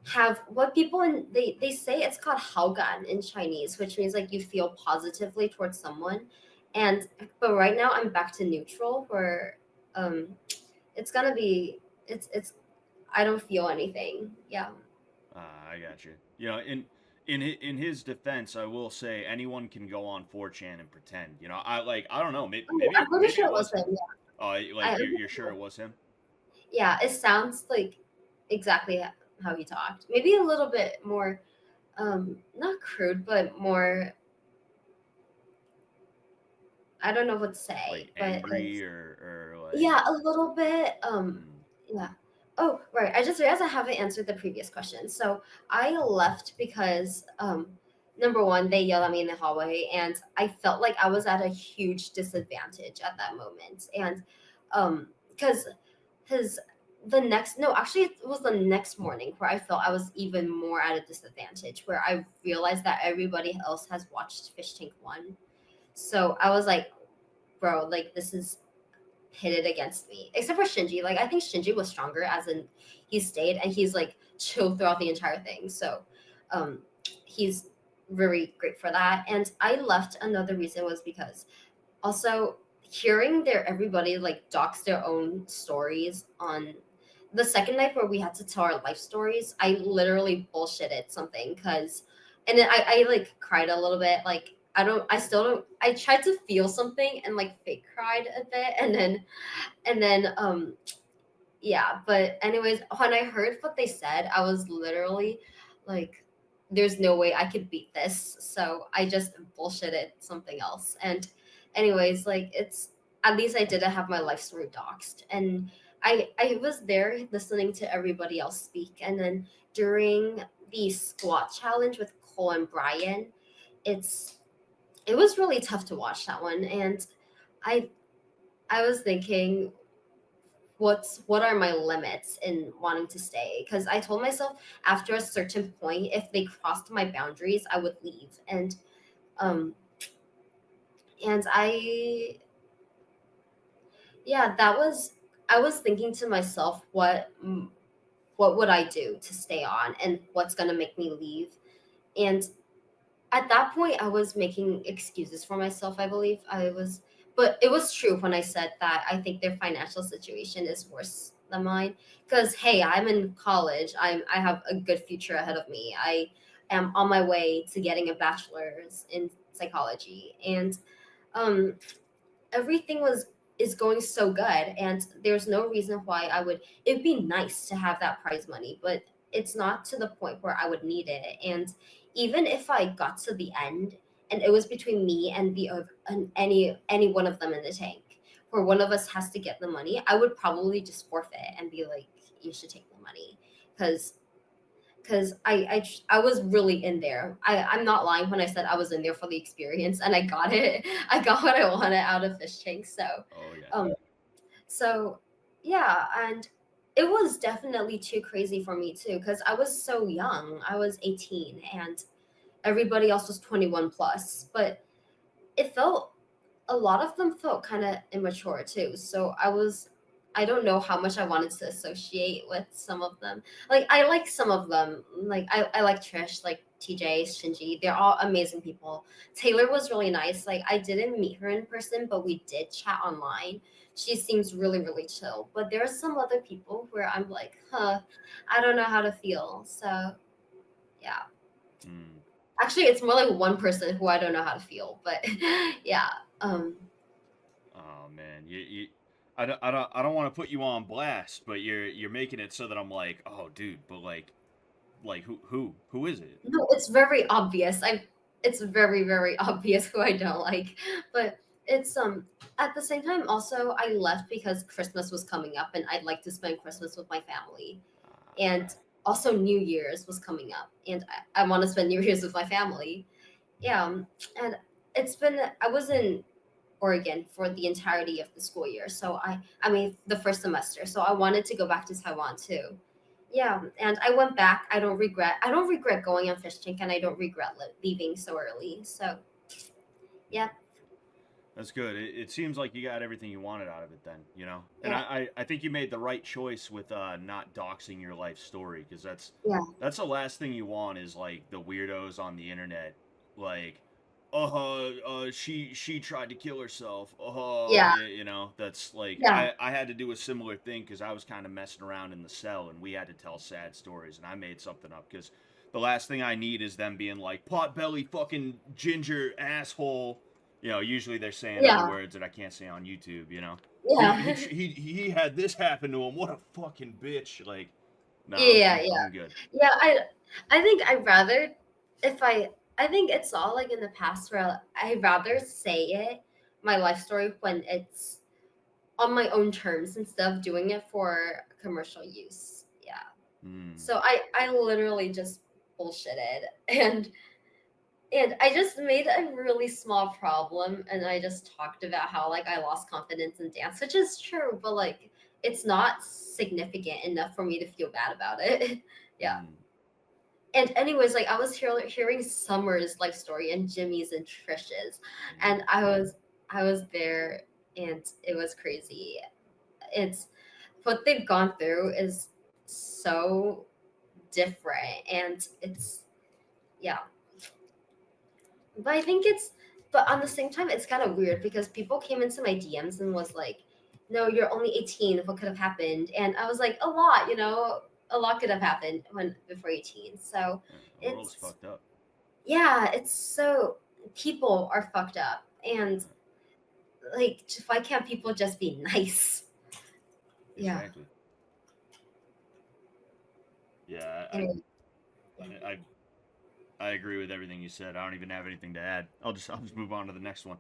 have what people they say it's called haogan in Chinese, which means like you feel positively towards someone. And but right now I'm back to neutral where um it's gonna be it's I don't feel anything. Yeah. I got you. In his defense, I will say anyone can go on 4chan and pretend. I don't know. Maybe Oh, I'm maybe pretty maybe sure it it was was him. him. Oh, I like you're sure it was him? Yeah, it sounds like exactly how he talked. Maybe a little bit more, not crude, but more. I don't know what to Like say, but angry or like. yeah, a little bit. Hmm. Yeah. Oh, right. I just realized I haven't answered the previous question. So I left because number one, they yelled at me in the hallway, and I felt like I was at a huge disadvantage at that moment, and because his the next no actually it was the next morning where I felt I was even more at a disadvantage where I realized that everybody else has watched Fish Tank 1. So I was like, bro, like this is pitted against me, except for Shinji. Like I think Shinji was stronger, as in he stayed and he's like chill throughout the entire thing. So um, he's very great for that. And I left another reason was because also hearing their everybody like docs their own stories on the second night where we had to tell our life stories. I literally bullshitted something because, and then I like cried a little bit. Like I still don't. I tried to feel something and like fake cried a bit, and then yeah. But anyways, when I heard what they said, I was literally like, there's no way I could beat this. So I just bullshitted something else. And anyways, like it's at least I didn't have my life story doxed. And I was there listening to everybody else speak. And then during the squat challenge with Cole and Brian, it's it was really tough to watch that one. And I I was thinking what are my limits in wanting to stay, because I told myself after a certain point if they crossed my boundaries I would leave. Um and I yeah, that was I was thinking to myself what would I do to stay on and what's going to make me leave. And at that point I was making excuses for myself, I believe. But it was true when I said that I think their financial situation is worse than mine, because hey, I'm in college. I have a good future ahead of me. I am on my way to getting a bachelor's in psychology, and um everything was is going so good, and there's no reason why I would it'd be nice to have that prize money, but it's not to the point where I would need it. And even if I got to the end and it was between me and any one of them in the tank, where one of us has to get the money, I would probably just forfeit and be like, you should take the money, because I was really in there. I'm not lying when I said I was in there for the experience, and I got it. I got what I wanted out of Fishtank. Oh yeah. Um, so yeah, and it was definitely too crazy for me too, because I was so young. I was 18, and everybody else was 21 plus. But it felt a lot of them felt kind of immature too. So I don't know how much I wanted to associate with some of them. Like I like some of them. Like I like Trish, like TJ, Shinji. They're all amazing people. Taylor was really nice. Like I didn't meet her in person, but we did chat online. She seems really, really chill. But there are some other people where I'm like, I don't know how to feel. So yeah. Mm. Actually, it's more like one person who I don't know how to feel. But yeah. Um Oh man, I don't want to put you on blast, but you're making it so that I'm like, oh dude, but like who is it? No, it's very obvious. It's very, very obvious who I don't like. But it's at the same time also I left because Christmas was coming up and I'd like to spend Christmas with my family. And Ah, also New Year's was coming up and I want to spend New Year's with my family. Yeah. And I was in Oregon for the entirety of the school year. So I mean the first semester. So I wanted to go back to Taiwan too. Yeah, and I went back. I don't regret going on Fish Tank, and I don't regret leaving so early. So yeah, that's good. It seems like you got everything you wanted out of it then, you know? And yeah, I think you made the right choice with not doxing your life story, because yeah, that's the last thing you want is like the weirdos on the internet like she tried to kill herself. yeah, You know, that's like yeah, I had to do a similar thing because I was kind of messing around in the cell and we had to tell sad stories and I made something up because the last thing I need is them being like pot belly fucking ginger asshole. You know, usually they're saying other yeah, words that I can't say on YouTube. You know, yeah, he had this happen to him. What a fucking bitch! Like, no, yeah, yeah, I'm good. yeah. I think I'd rather if I think it's all like in the past where I rather say it my life story when it's on my own terms instead of doing it for commercial use. Yeah. Mm. So I literally just bullshitted and I just made a really small problem and I just talked about how like I lost confidence in dance, which is true, but like it's not significant enough for me to feel bad about it. Yeah. Mm. And anyways, like I was hearing Summer's life story and Jimmy's and Trish's, Mm. and I was there and it was crazy. It's what they've gone through is so different and it's yeah, but I think but on the same time, it's kind of weird because people came into my DMs and was like, "No, you're only 18. What could have happened?" And I was like, "A lot, a lot could have happened when before 18." So Yeah, the world's it's fucked up. yeah, it's so people are fucked up, and like, why can't people just be nice? Yeah. Exactly. Yeah, Anyway, I, I I agree with everything you said. I don't even have anything to add. I'll just move on to the next one.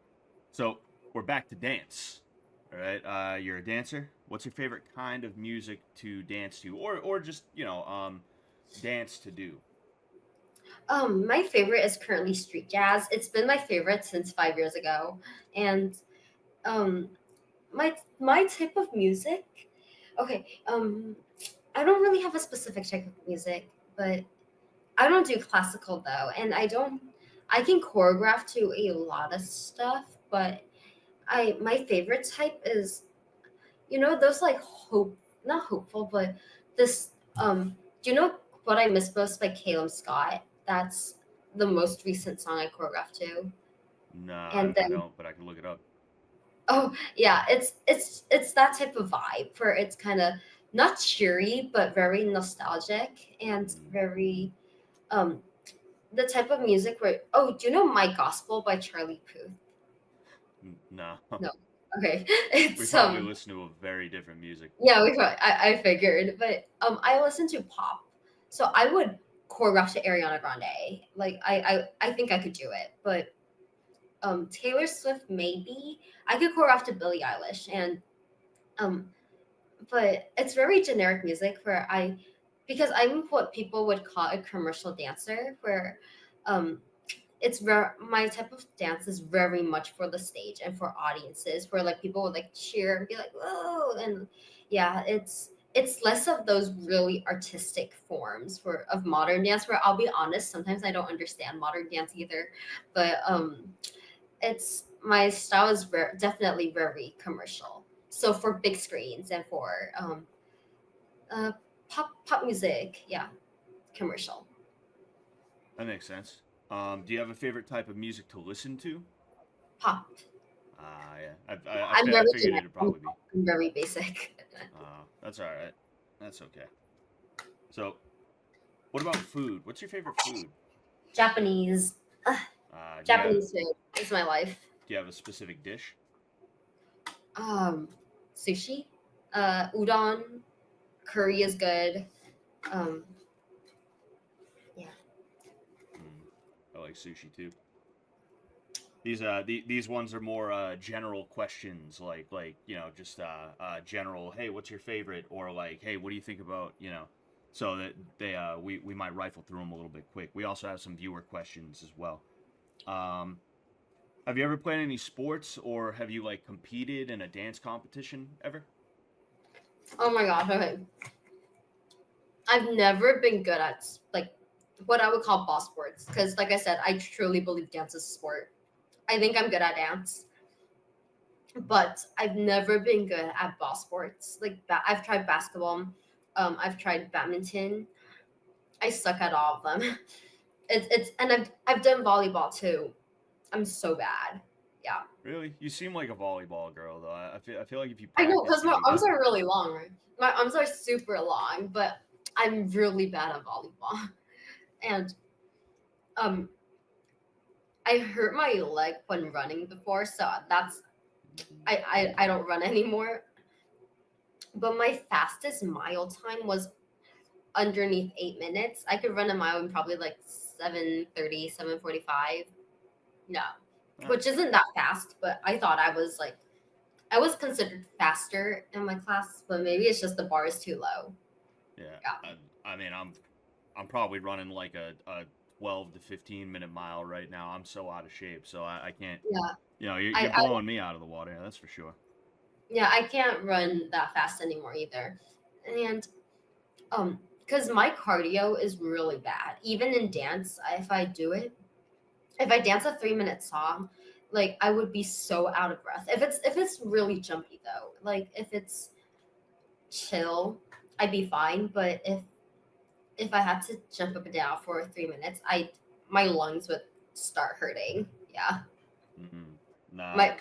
So we're back to dance. All right. You're a dancer. What's your favorite kind of music to dance to, or just dance to do? my favorite is currently street jazz. It's been my favorite since 5 years ago, and um my type of music. Okay, I don't really have a specific type of music, but I don't do classical though, and I don't. I can choreograph to a lot of stuff, but I my favorite type is those like hope not hopeful, but this do you know what I miss most by Caleb Scott? That's the most recent song I choreographed to, Nah, and I then don't, but I can look it up. oh yeah, it's that type of vibe where it's kind of not cheery but very nostalgic and Mm, very um the type of music where do you know My Gospel by Charlie Puth? no. No. Okay. We It's probably listen to a very different music. yeah, I figured, but I listen to pop. So I would choreograph to Ariana Grande. Like I think I could do it, but Taylor Swift maybe. I could choreograph to Billie Eilish and um but it's very generic music where because I'm what people would call a commercial dancer where um it's very my type of dance is very much for the stage and for audiences where like people would like cheer and be like whoa, and yeah, it's less of those really artistic forms for of modern dance where I'll be honest, sometimes I don't understand modern dance either, but it's my style is definitely very commercial, so for big screens and for uh pop music, yeah, commercial. That makes sense. Do you have a favorite type of music to listen to? Pop. Yeah. I'm I very figured generic. it'd I'm probably be. very basic. That's all right. That's okay. So, what about food? What's your favorite food? Japanese. Ugh, Uh, do you have Japanese food is my life. do you have a specific dish? Um, Sushi, udon, curry is good. Um, yeah. Mm, I like sushi too. These ones are more general questions, like just general. Hey, what's your favorite? Or like, hey, what do you think about So that we might rifle through them a little bit quick. We also have some viewer questions as well. Um, have you ever played any sports or have you like competed in a dance competition ever? Oh my gosh. Okay. I've never been good at like what I would call ball sports because, like I said, I truly believe dance is a sport. I think I'm good at dance, but I've never been good at ball sports. Like I've tried basketball, I've tried badminton. I suck at all of them. It's and I've done volleyball too. I'm so bad. Yeah. Really? You seem like a volleyball girl though. I feel like if you I know practice, because you'd my be arms good. are really long, right? My arms are super long, but I'm really bad at volleyball. And um, I hurt my leg when running before, so that's I don't run anymore. But my fastest mile time was underneath 8 minutes. I could run a mile in probably like 7:30, 7:45. No, Ah, which isn't that fast, but I thought I was considered faster in my class, but maybe it's just the bar is too low. yeah. Yeah. I mean, I'm probably running like a 12 to 15 minute mile right now. I'm so out of shape, so I can't. Yeah. You're I blowing me out of the water. Yeah, that's for sure. yeah, I can't run that fast anymore either. And because my cardio is really bad. Even in dance, if I do it, if I dance a 3 minute song, like I would be so out of breath. If it's really jumpy though, like if it's chill, I'd be fine. But if I had to jump up and down for 3 minutes, I my lungs would start hurting. Yeah. Mm-hmm. Nah,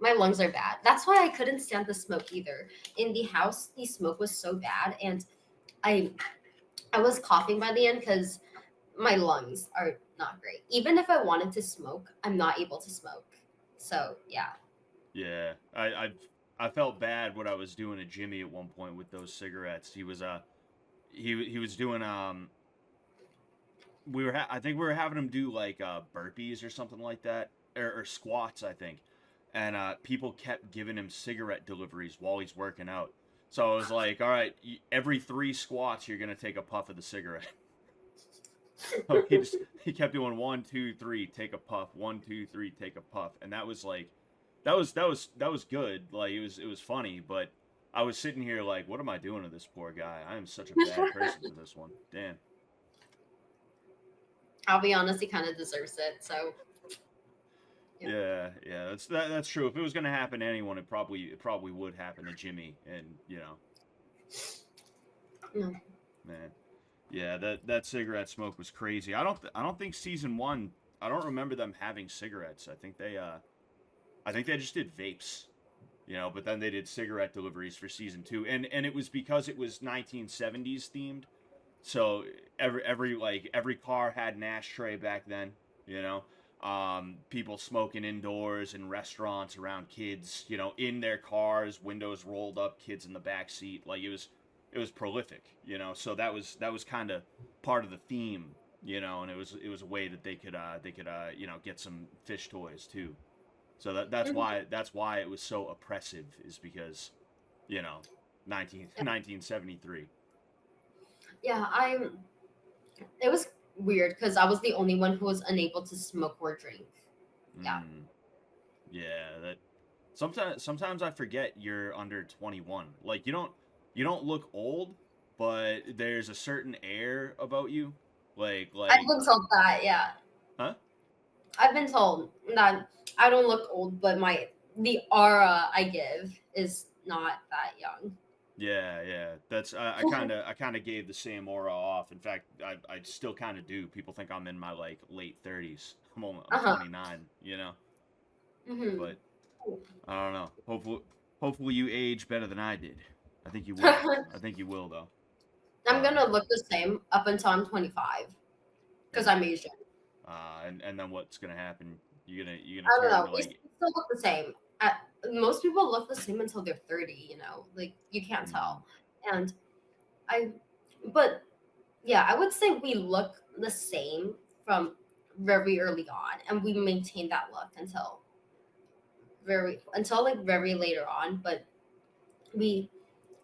My lungs are bad. That's why I couldn't stand the smoke either. In the house, the smoke was so bad, and I I was coughing by the end because my lungs are not great. Even if I wanted to smoke, I'm not able to smoke. So yeah. yeah. I felt bad what I was doing to Jimmy at one point with those cigarettes. He was doing I think we were having him do like burpees or something like that, or squats I think, and people kept giving him cigarette deliveries while he's working out. So I was like, all right, every 3 squats you're gonna take a puff of the cigarette. So he kept doing 1, 2, 3, take a puff, 1, 2, 3, take a puff, and that was like that was good. Like it was funny, but I was sitting here like, what am I doing to this poor guy? I am such a bad person for this one. Damn. I'll be honest, he kind of deserves it. So yeah. Yeah, that's true. If it was gonna happen to anyone, it probably would happen to Jimmy, and No. man, yeah, that cigarette smoke was crazy. I don't think season one. I don't remember them having cigarettes. I think they just did vapes, but then they did cigarette deliveries for season two, and it was because it was 1970s themed. So every car had an ashtray back then, you know. People smoking indoors in restaurants around kids, in their cars, windows rolled up, kids in the back seat. Like it was prolific, So that was kind of part of the theme, and it was a way that they could get some fish toys too. So that's Mhm. why it was so oppressive, is because, you know, 1973. Yeah, it was weird because I was the only one who was unable to smoke or drink. Yeah. Mm, yeah, that sometimes I forget you're under 21. Like you don't look old, but there's a certain air about you. Like I've like been told that, yeah. huh? I've been told that I don't look old, but the aura I give is not that young. Yeah. That's I kind of gave the same aura off. In fact, I still kind of do. People think I'm in my like late 30s. I'm Uh-huh. 29, Hmm. but I don't know. Hopefully you age better than I did. I think you will. I think you will though. I'm Um, gonna look the same up until I'm 25 because yeah. I'm Asian. And then what's gonna happen? You gonna I don't turn know. into We like. still look the same. Most people look the same until they're 30. Like you can't Mm, tell. And I, but yeah, I would say we look the same from very early on, and we maintain that look until like very later on. But we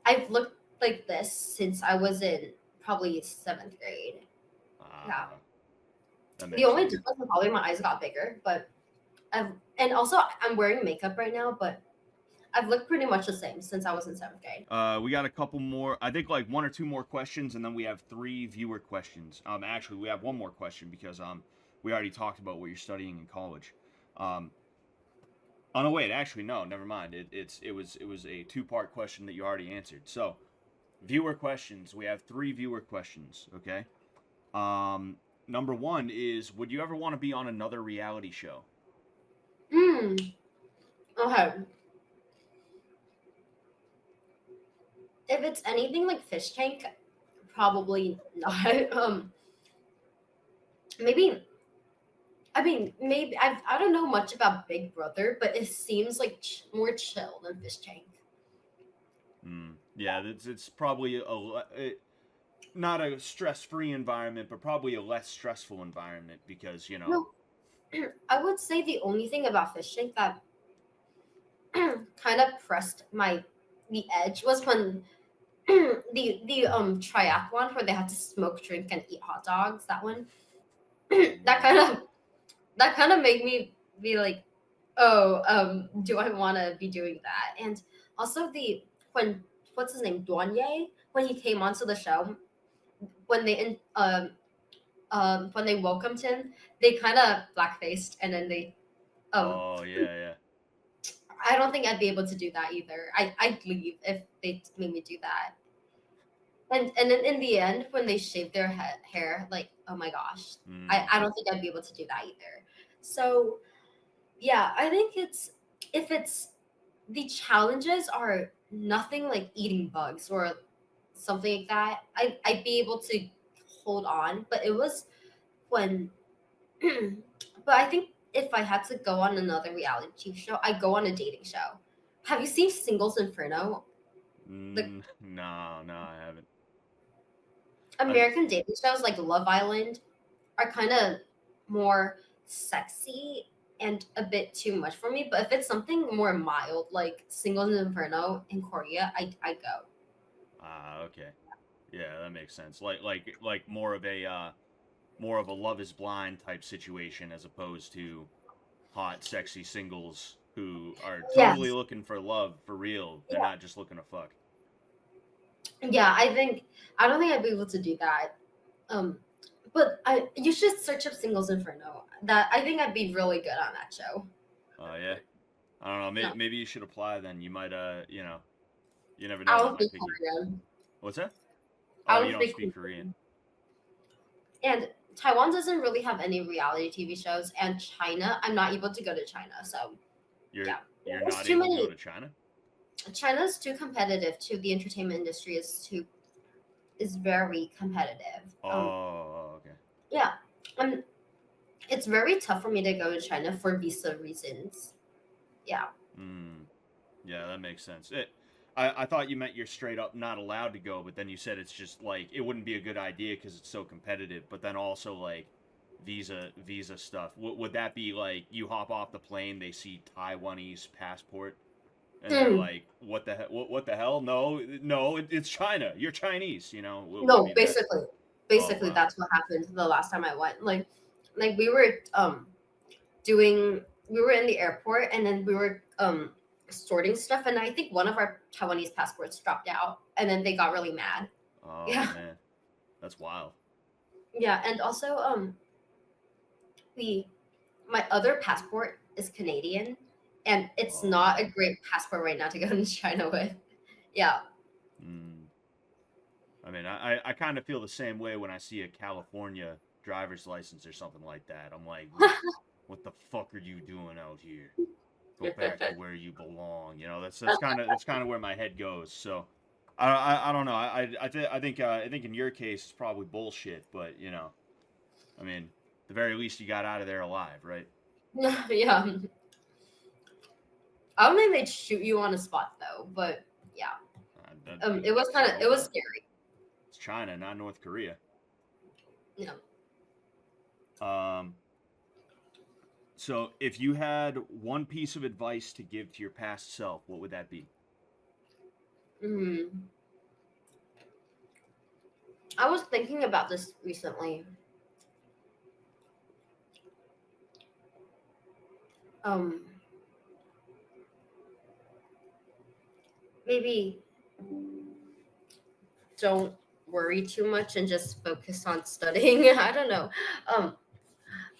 I've looked like this since I was in probably seventh grade. Yeah. uh, that The makes only sense. difference is probably my eyes got bigger, but and also I'm wearing makeup right now, but I've looked pretty much the same since I was in seventh grade. We got a couple more. I think like one or two more questions, and then we have three viewer questions. Actually, we have one more question because we already talked about what you're studying in college. Um, oh no, wait, actually no, never mind. It was a two-part question that you already answered. So viewer questions. We have three viewer questions. Okay. Um, Number one is, would you ever want to be on another reality show? Hmm. Okay. If it's anything like Fishtank, probably not. Maybe. I mean, maybe I don't know much about Big Brother, but it seems like more chill than Fishtank. Yeah, it's probably not a stress-free environment, but probably a less stressful environment because No, I would say the only thing about Fishtank that kind of pressed the edge was when the triathlon where they had to smoke, drink, and eat hot dogs. That one, that kind Mm, of that kind of made me be like, oh, do I want to be doing that? And also when what's his name, Duanye, when he came onto the show, when they when they welcomed him, they kind of blackfaced, and then they um oh yeah. I don't think I'd be able to do that either. I'd leave if they made me do that. And then in the end, when they shaved their hair, like, oh my gosh, Mm, I don't think I'd be able to do that either. So yeah, I think if it's the challenges are nothing like eating bugs or something like that, I'd be able to hold on. But it was when, but I think if I had to go on another reality show, I'd go on a dating show. Have you seen Singles Inferno? The no, I haven't. I, American dating shows like Love Island are kind of more sexy and a bit too much for me. But if it's something more mild, like Singles Inferno in Korea, I go. okay. Yeah, that makes sense. Like more of a Love Is Blind type situation as opposed to hot, sexy singles. who are totally Yes. looking for love for real. They're Yeah. not just looking to fuck. Yeah, I don't think I'd be able to do that. Um, but you should search up Singles Inferno. That I think I'd be really good on that show. Oh yeah. I don't know. No, Maybe you should apply then. You might you never I know. They don't might speak pick you. Korean. What's that? I Oh, you don't don't speak speak Korean. Korean. And Taiwan doesn't really have any reality TV shows, and China, I'm not able to go to China. So You're yeah, you're there's not too able to go many. to China. China's too competitive. To the entertainment industry is very competitive. Oh, okay. Yeah, um, it's very tough for me to go to China for visa reasons. Yeah. Mm, yeah, that makes sense. I thought you meant you're straight up not allowed to go, but then you said it's just like it wouldn't be a good idea because it's so competitive. But then also like visa stuff. Would that be like you hop off the plane, they see Taiwanese passport, and they're Mm. like, what the hell? No, no, it's China. You're Chinese. Would it No, be that? Oh basically wow. that's what happened the last time I went. Like we were doing we were in the airport and then we were sorting stuff and I think one of our Taiwanese passports dropped out and then they got really mad. Oh Yeah. man, that's wild. Yeah, and also we my other passport is Canadian and it's not a Oh. great passport right now to go to China with. Yeah. Mm. I mean, I kind of feel the same way when I see a California driver's license or something like that. I'm like, what the fuck are you doing out here? Go back to where you belong. That's kind of where my head goes. So, I don't know. I think in your case it's probably bullshit, but I mean, the very least you got out of there alive, right? Yeah. I don't think they'd shoot you on a spot though, but yeah. It was I kind of hope it was not. scary. It's China, not North Korea. Yeah. Um, so if you had one piece of advice to give to your past self, what would that be? Mm. I was thinking about this recently. Um, Maybe don't worry too much and just focus on studying. I don't know.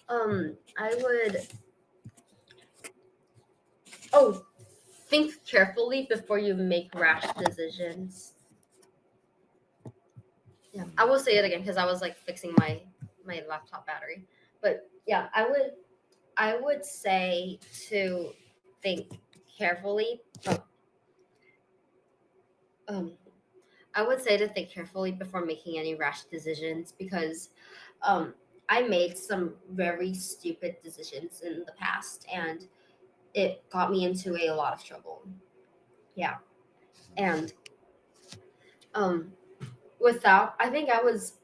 Um, I would. Oh, think carefully before you make rash decisions. Yeah, I Hmm. will say it again because I was like fixing my laptop battery. But yeah, I would say to think carefully. Um, I would say to think carefully before making any rash decisions because um, I made some very stupid decisions in the past and it got me into a lot of trouble. Yeah. And um, without, I think I was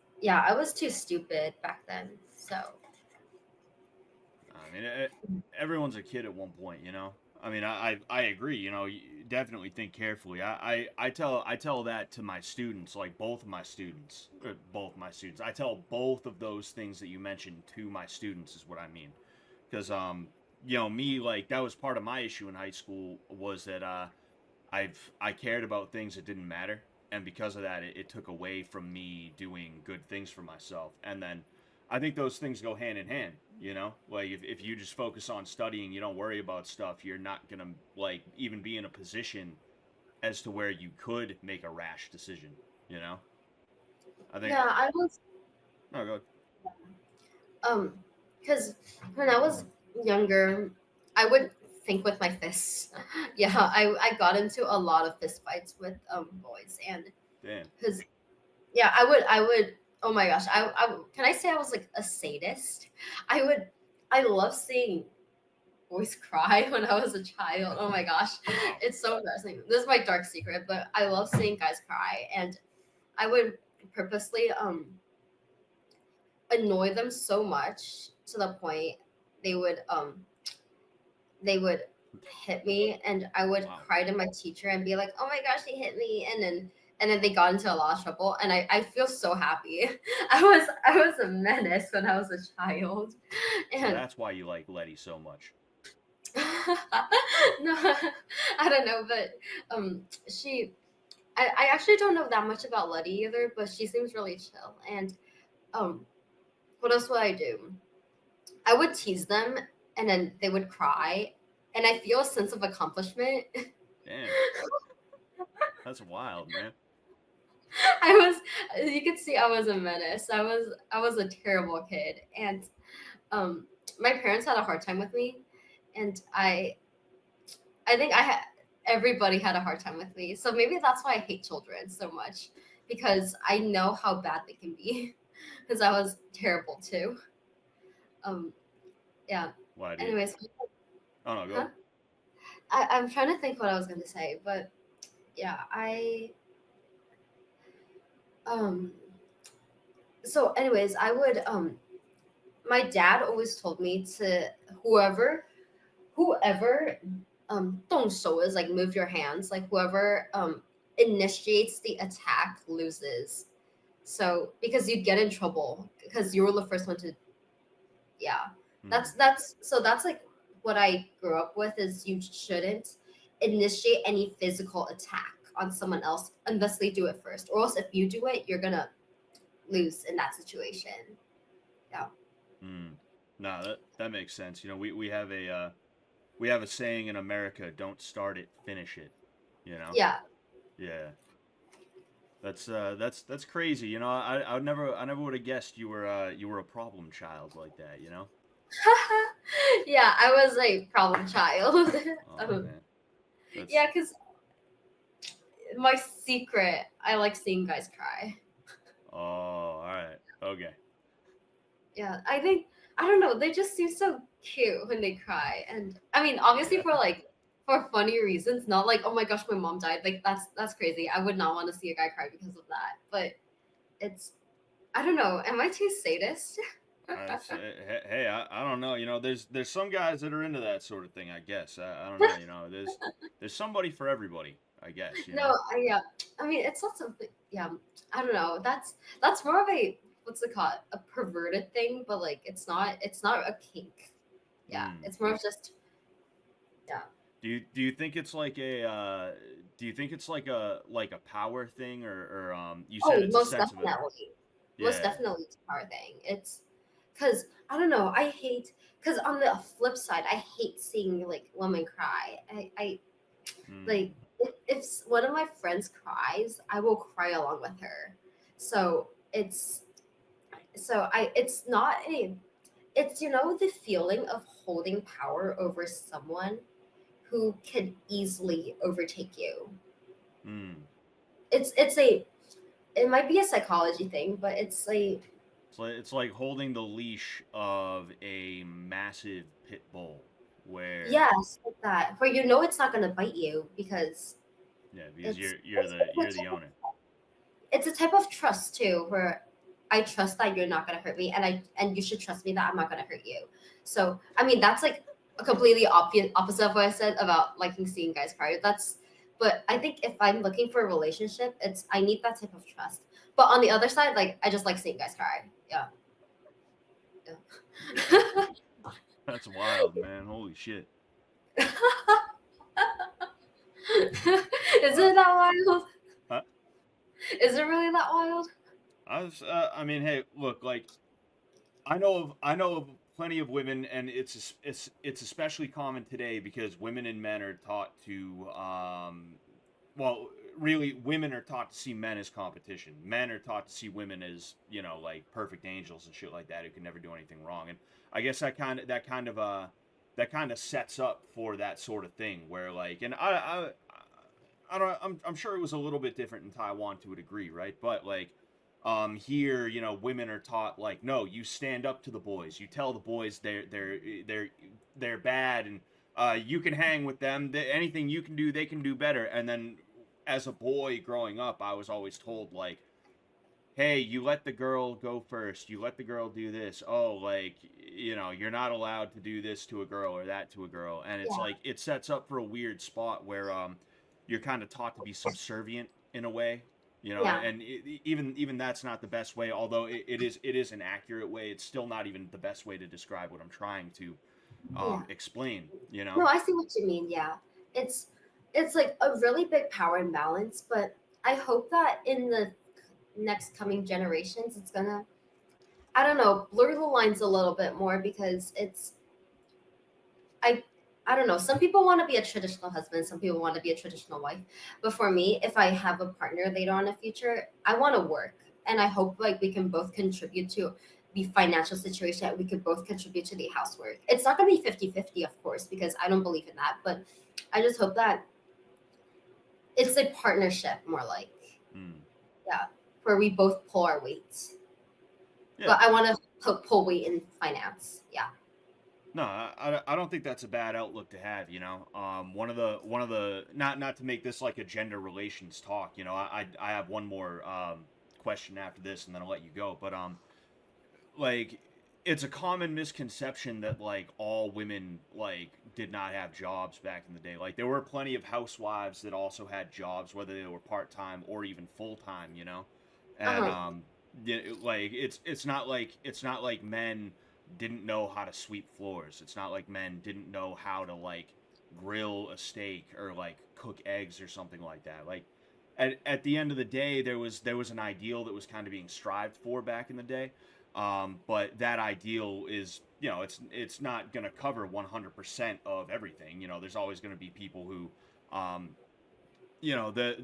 too stupid back then. So, I mean, everyone's a kid at one point. I mean, I agree. You definitely think carefully. I tell that to my students, like both my students. I tell both of those things that you mentioned to my students is what I mean, because me, like, that was part of my issue in high school was that I cared about things that didn't matter, and because of that, it took away from me doing good things for myself. And then I think those things go hand in hand. Like if you just focus on studying, you don't worry about stuff, you're not gonna like even be in a position as to where you could make a rash decision. You know, I think. yeah, I was No, go. um cuz when I was younger, I would think with my fists. Yeah, I got into a lot of fist fights with boys and Damn. cuz yeah, I would oh my gosh, I can I say I was like a sadist? I would I love seeing boys cry when I was a child. Oh my gosh. Wow. It's so embarrassing. This is my dark secret, but I love seeing guys cry and I would purposely annoy them so much to the point they would um they would hit me and I would Wow. cry to my teacher and be like, "Oh my gosh, they hit me." And then they got into a lot of trouble and I feel so happy. I was a menace when I was a child. So And that's why you like Letty so much. No, I don't know, but she I actually don't know that much about Letty either, but she seems really chill. And um, what else would I do? I would tease them, and then they would cry, and I feel a sense of accomplishment. Damn, that's wild, man. I was, you could see I was a menace. I was a terrible kid, and um, my parents had a hard time with me, and I think I had everybody had a hard time with me. So maybe that's why I hate children so much because I know how bad they can be because I was terrible too. Um, yeah. Why do you? Anyways, Oh no, huh? go. I'm trying to think what I was gonna say, but yeah, um. So, anyways, I would My dad always told me to whoever 动手 is like move your hands, like whoever initiates the attack loses. So because you'd get in trouble because you were the first one to, yeah. Hmm. That's like what I grew up with is you shouldn't initiate any physical attack on someone else unless they do it first. Or else if you do it, you're gonna lose in that situation. Yeah. Hmm. Nah, that makes sense. You know, we have a saying in America: "Don't start it, finish it." You know. Yeah. Yeah. That's crazy. You know, I never would have guessed you were a problem child like that. You know. Yeah, I was a problem child. Oh man, that's Yeah, because my secret, I like seeing guys cry. oh all right, okay. Yeah, I don't know, they just seem so cute when they cry. And I mean, obviously Yeah. for funny reasons, not like, oh my gosh, my mom died. Like that's crazy. I would not want to see a guy cry because of that. But it's I don't know, am I too sadist? Hey, I don't know. You know, there's some guys that are into that sort of thing. I guess I don't know. You know, there's somebody for everybody. I guess you know. No, yeah. I mean, it's not something. Yeah, I don't know. That's more of a what's it called? A perverted thing, but like it's not a kink. Yeah, Hmm. it's more of just yeah. Do you think it's like a do you think it's like a power thing or you said Oh, it's a sense of it? most Yeah. definitely, it's a power thing. It's because I don't know. I hate because on the flip side, I hate seeing like women cry. I like Hmm. if one of my friends cries, I will cry along with her. So it's not a it's the feeling of holding power over someone who can easily overtake you. Hmm. It's a it might be a psychology thing, but It's like holding the leash of a massive pit bull, where yes, like that where it's not gonna bite you because yeah, because it's you're the owner. it's a type of trust too, where I trust that you're not gonna hurt me, and you should trust me that I'm not gonna hurt you. So I mean, that's like a completely opposite of what I said about liking seeing guys cry. But I think if I'm looking for a relationship, it's I need that type of trust. But on the other side, like I just like seeing guys cry. Yeah. That Yeah. that's wild, man. Holy shit. Is Wow. it that wild? Huh? Is it really that wild? I mean, hey, look, like I know of plenty of women, and it's especially common today because women and men are taught to well, really, women are taught to see men as competition. Men are taught to see women as like perfect angels and shit like that who can never do anything wrong. And I guess that kind of sets up for that sort of thing where like, and I don't I'm sure it was a little bit different in Taiwan to a degree, right? But like here, women are taught like, no, you stand up to the boys. You tell the boys they're bad, and you can hang with them. Anything you can do, they can do better. And then, as a boy growing up, I was always told like, hey, you let the girl go first. You let the girl do this. Oh, like, you're not allowed to do this to a girl or that to a girl. And it's Yeah. like it sets up for a weird spot where you're kind of taught to be subservient in a way. Yeah. And even that's not the best way. Although it is an accurate way. It's still not even the best way to describe what I'm trying to. Yeah. Explain, you know? No, I see what you mean. Yeah, it's it's like a really big power imbalance, but I hope that in the next coming generations, it's gonna, I don't know, blur the lines a little bit more because I I don't know. Some people want to be a traditional husband, some people want to be a traditional wife. But for me, if I have a partner later on in the future, I want to work. And I hope like we can both contribute to the financial situation. We could both contribute to the housework. It's not going to be 50-50, of course, because I don't believe in that. But I just hope that it's a partnership more like, Mm. yeah, where we both pull our weights. Yeah. But I want to pull weight in finance. Yeah. No, I don't think that's a bad outlook to have. You know, one of the not to make this like a gender relations talk. You know, I have one more question after this, and then I'll let you go. But like it's a common misconception that like all women like did not have jobs back in the day. Like there were plenty of housewives that also had jobs, whether they were part time or even full time. You know, Uh and huh. like it's not like men didn't know how to sweep floors. It's not like men didn't know how to like grill a steak or like cook eggs or something like that. Like at the end of the day, there was an ideal that was kind of being strived for back in the day. But that ideal is, you know, it's not going to cover 100% of everything. You know, there's always going to be people who, um, you know, the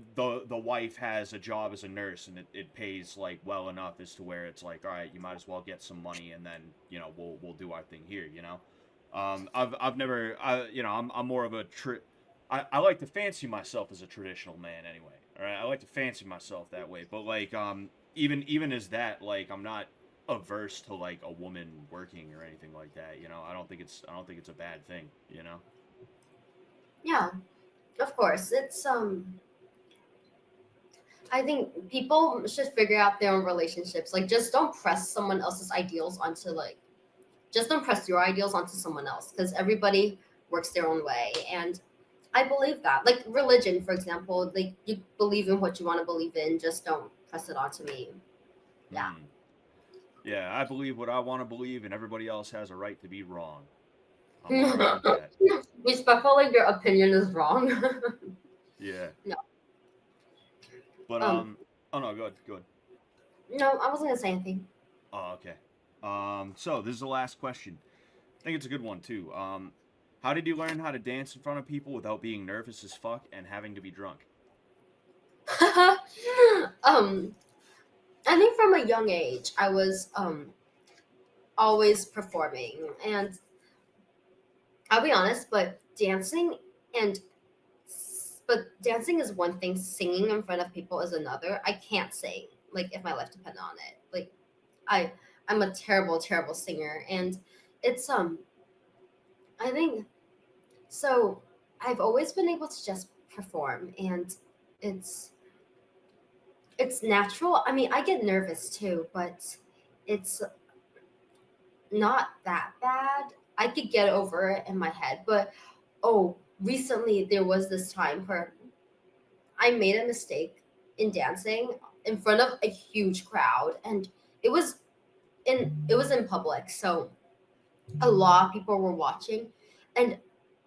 wife has a job as a nurse and it pays like well enough as to where it's like, all right, you might as well get some money and then, you know, we'll do our thing here. You know, I've never, you know, I'm more of a I like to fancy myself as a traditional man anyway. All right, I like to fancy myself that way. But like, even as that, like, I'm not averse to like a woman working or anything like that. You know, I don't think it's a bad thing. You know. Yeah. Of course. I think people should figure out their own relationships. Like, just don't press someone else's ideals onto like, just don't press your ideals onto someone else because everybody works their own way. And I believe that. Like religion, for example, like you believe in what you want to believe in. Just don't press it onto me. Yeah. Hmm. Yeah, I believe what I want to believe, and everybody else has a right to be wrong. I'm all about that. Respectfully, your opinion is wrong. Yeah, No. but Um. oh no, good, good. No, I wasn't gonna say anything. Oh, okay. So this is the last question. I think it's a good one too. How did you learn how to dance in front of people without being nervous as fuck and having to be drunk? um. I think from a young age, I was always performing, and I'll be honest, and dancing is one thing, singing in front of people is another. I can't sing, like if my life depended on it. Like I I'm a terrible, terrible singer, and it's I think so. I've always been able to just perform, and it's it's natural. I mean, I get nervous too, but it's not that bad. I could get over it in my head, but oh, recently there was this time where I made a mistake in dancing in front of a huge crowd, and it was it was in public, so a lot of people were watching, and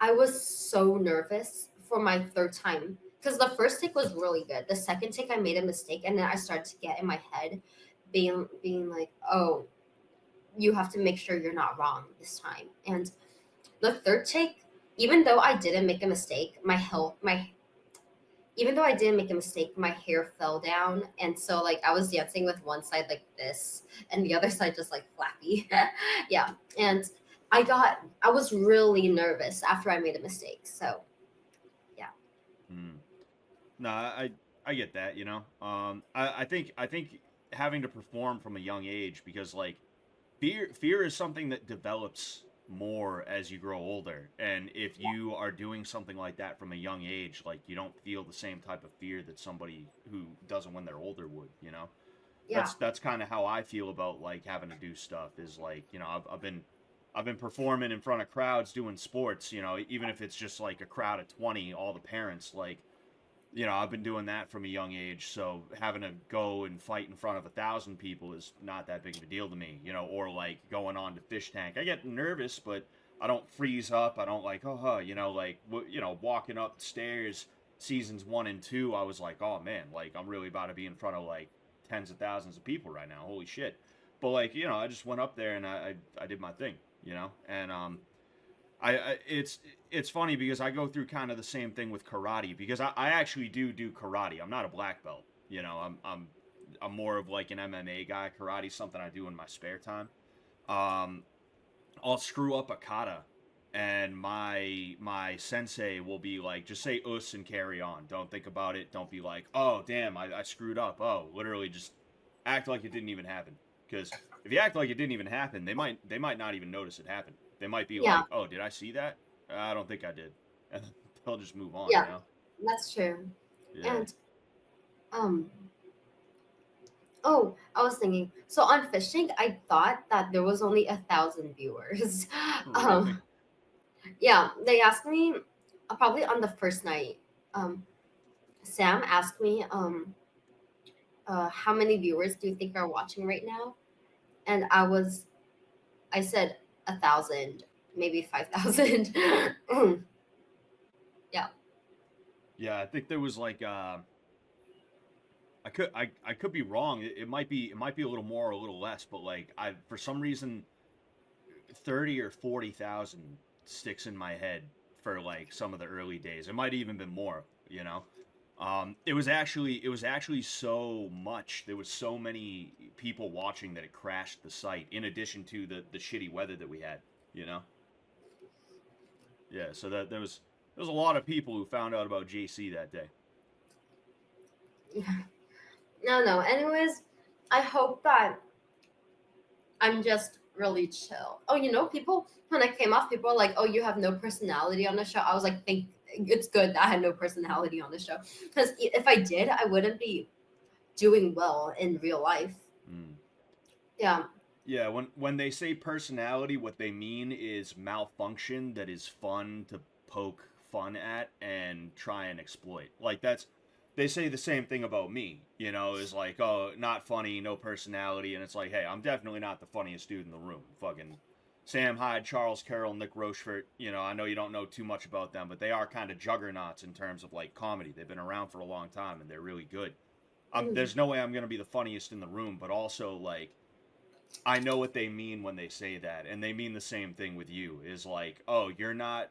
I was so nervous for my third time because the first take was really good. The second take I made a mistake, and then I started to get in my head, being like, oh, you have to make sure you're not wrong this time. And the third take, even though I didn't make a mistake, my even though I didn't make a mistake, my hair fell down. And so like I was dancing with one side like this and the other side just like flappy. Yeah. And I was really nervous after I made a mistake. So yeah. Hmm. No, I get that. You know, I think having to perform from a young age because like fear is something that develops more as you grow older, and if you are doing something like that from a young age, like you don't feel the same type of fear that somebody who doesn't when they're older would. You know, Yeah. that's kind of how I feel about like having to do stuff. Is like, you know, I've been performing in front of crowds doing sports. You know, even if it's just like a crowd of 20, all the parents like, you know, I've been doing that from a young age, so having to go and fight in front of 1,000 people is not that big of a deal to me, you know, or like going on to Fishtank. I get nervous, but I don't freeze up. I don't like, like, walking up the stairs seasons 1 and 2, I was like, oh man, like I'm really about to be in front of like tens of thousands of people right now. Holy shit. But like, I just went up there and I did my thing, and it's funny because I go through kind of the same thing with karate because I actually do karate. I'm not a black belt. I'm more of like an MMA guy. Karate's something I do in my spare time. Um, I'll screw up a kata, and my sensei will be like, just say us and carry on. Don't think about it. Don't be like, oh damn, I screwed up. Oh, literally just act like it didn't even happen. Because if you act like it didn't even happen, they might not even notice it happened. They might be Yeah, like, oh, did I see that? I don't think I did, and they'll just move on. yeah, that's true. Yeah. And um, oh, I was thinking. So on Fishtank, I thought that there was only 1,000 viewers. Really. Yeah, they asked me probably on the first night. Um, Sam asked me, how many viewers do you think are watching right now? And I said 1,000, maybe 5,000. Yeah, Yeah, I think there was like I could be wrong. It might be a little more or a little less, but like I for some reason 30 or 40,000 sticks in my head for like some of the early days. It might even been more, it was actually so much. There was so many people watching that it crashed the site in addition to the shitty weather that we had, you know. Yeah, so that there was a lot of people who found out about JC that day. yeah. No, no. Anyways, I hope that I'm just really chill. Oh, people, when I came off, people were like, oh, you have no personality on the show. I was like, think it's good that I had no personality on the show. Because if I did, I wouldn't be doing well in real life. Mm. Yeah. Yeah, when they say personality, what they mean is malfunction that is fun to poke fun at and try and exploit. Like that's they say the same thing about me, is like, oh, not funny, no personality, and it's like, hey, I'm definitely not the funniest dude in the room. Fucking Sam Hyde, Charles Carroll, Nick Rochefort, I know you don't know too much about them, but they are kind of juggernauts in terms of like comedy. They've been around for a long time and they're really good. Mhm. There's no way I'm gonna be the funniest in the room, but also like I know what they mean when they say that, and they mean the same thing with you. Is like, oh, you're not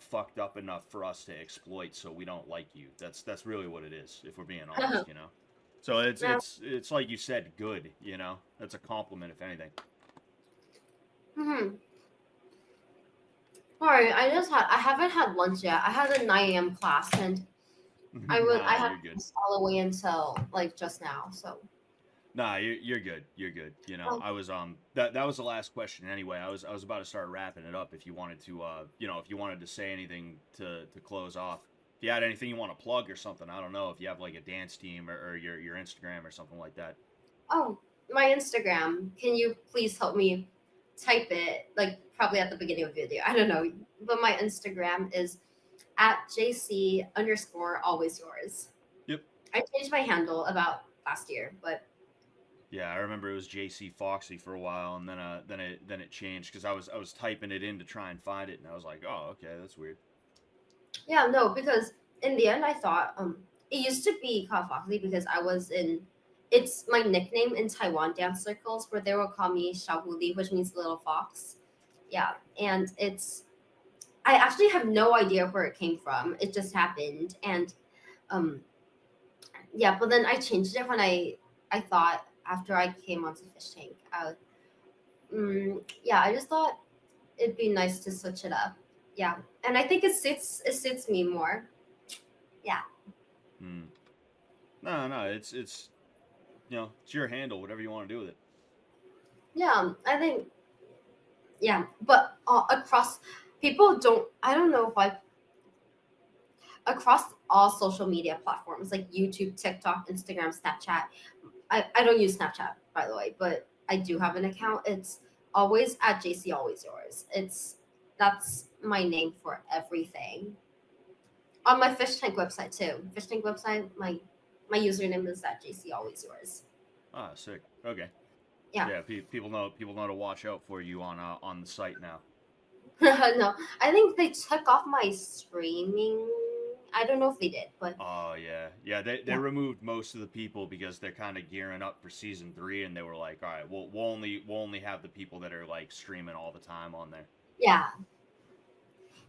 fucked up enough for us to exploit, so we don't like you. That's really what it is, if we're being honest. So it's Yeah. it's it's like you said, good. That's a compliment, if anything. Hmm. Sorry, I haven't had lunch yet. I had a 9 a.m. class, and I Nah, had you're good. class all the way until like just now. So. Nah, you're good. You're good. Oh, I was that was the last question anyway. I was about to start wrapping it up. If you wanted to if you wanted to say anything to close off. If you had anything you want to plug or something, I don't know. If you have like a dance team or your Instagram or something like that. oh, my Instagram. Can you please help me type it? Like probably at the beginning of the video. I don't know. But my Instagram is at JC underscore always yours. Yep. I changed my handle about last year, but Yeah, I remember it was JC Foxy for a while, and then it changed because I was typing it in to try and find it, and I was like, oh, okay, that's weird. yeah, no, because in the end I thought it used to be called Foxy because I was in it's my nickname in Taiwan dance circles where they will call me Xiaohuli, which means little fox. Yeah, and I actually have no idea where it came from. It just happened, and um, yeah. But then I changed it when I thought after I came onto Fish Tank. Yeah, I just thought it'd be nice to switch it up. Yeah, and I think it suits me more. Yeah, Hmm. No, no, it's your handle, whatever you want to do with it. yeah. I think yeah, but across people don't. I don't know if across all social media platforms like YouTube, TikTok, Instagram, Snapchat. I don't use Snapchat, by the way, but I do have an account. It's always at JC Always Yours. That's my name for everything. On my fish tank website too. Fish tank website, my username is at JC Always Yours. Ah, sick. Okay. Yeah. Yeah, people know to watch out for you on the site now. No, I think they took off my streaming. I don't know if they did, but Oh yeah, yeah. They yeah, removed most of the people because they're kind of gearing up for season 3, and they were like, all right, we'll only have the people that are like streaming all the time on there. yeah,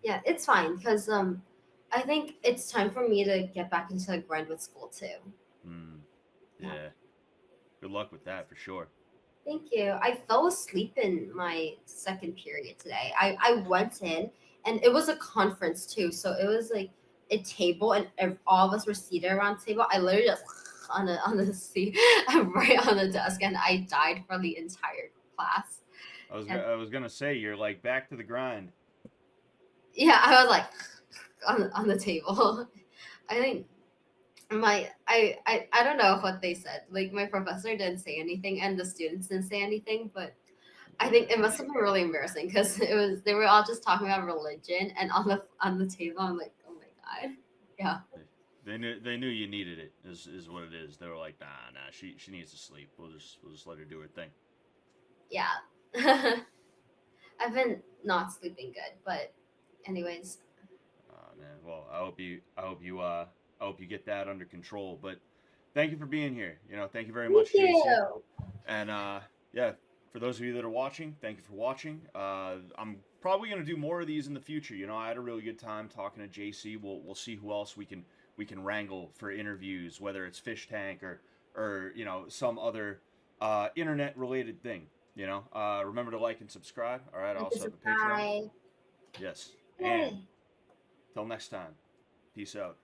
yeah. It's fine because I think it's time for me to get back into the grind with school too. Hmm. Yeah. Yeah. Good luck with that for sure. Thank you. I fell asleep in my second period today. I went in and it was a conference too. So it was like a table and all of us were seated around the table. I literally just on the seat right on the desk and I died for the entire class. And I was gonna say you're like back to the grind. yeah, I was like on the table. I think I don't know what they said. Like my professor didn't say anything and the students didn't say anything, but I think Yeah. it must have been really embarrassing because it was they were all just talking about religion and on the table I'm like, oh my god. Yeah. They knew you needed it. Is what it is. They were like, nah. She needs to sleep. We'll just let her do her thing. Yeah. I've been not sleeping good, but anyways. Man. Well, I hope you get that under control. But thank you for being here. Thank you very Thank much, JC. you. And yeah, for those of you that are watching, thank you for watching. I'm probably gonna do more of these in the future. I had a really good time talking to JC. We'll see who else we can wrangle for interviews, whether it's Fishtank or some other internet related thing. Remember to like and subscribe. All right, I Like to also have a Patreon. subscribe. Yes, and Yay. till next time, peace out.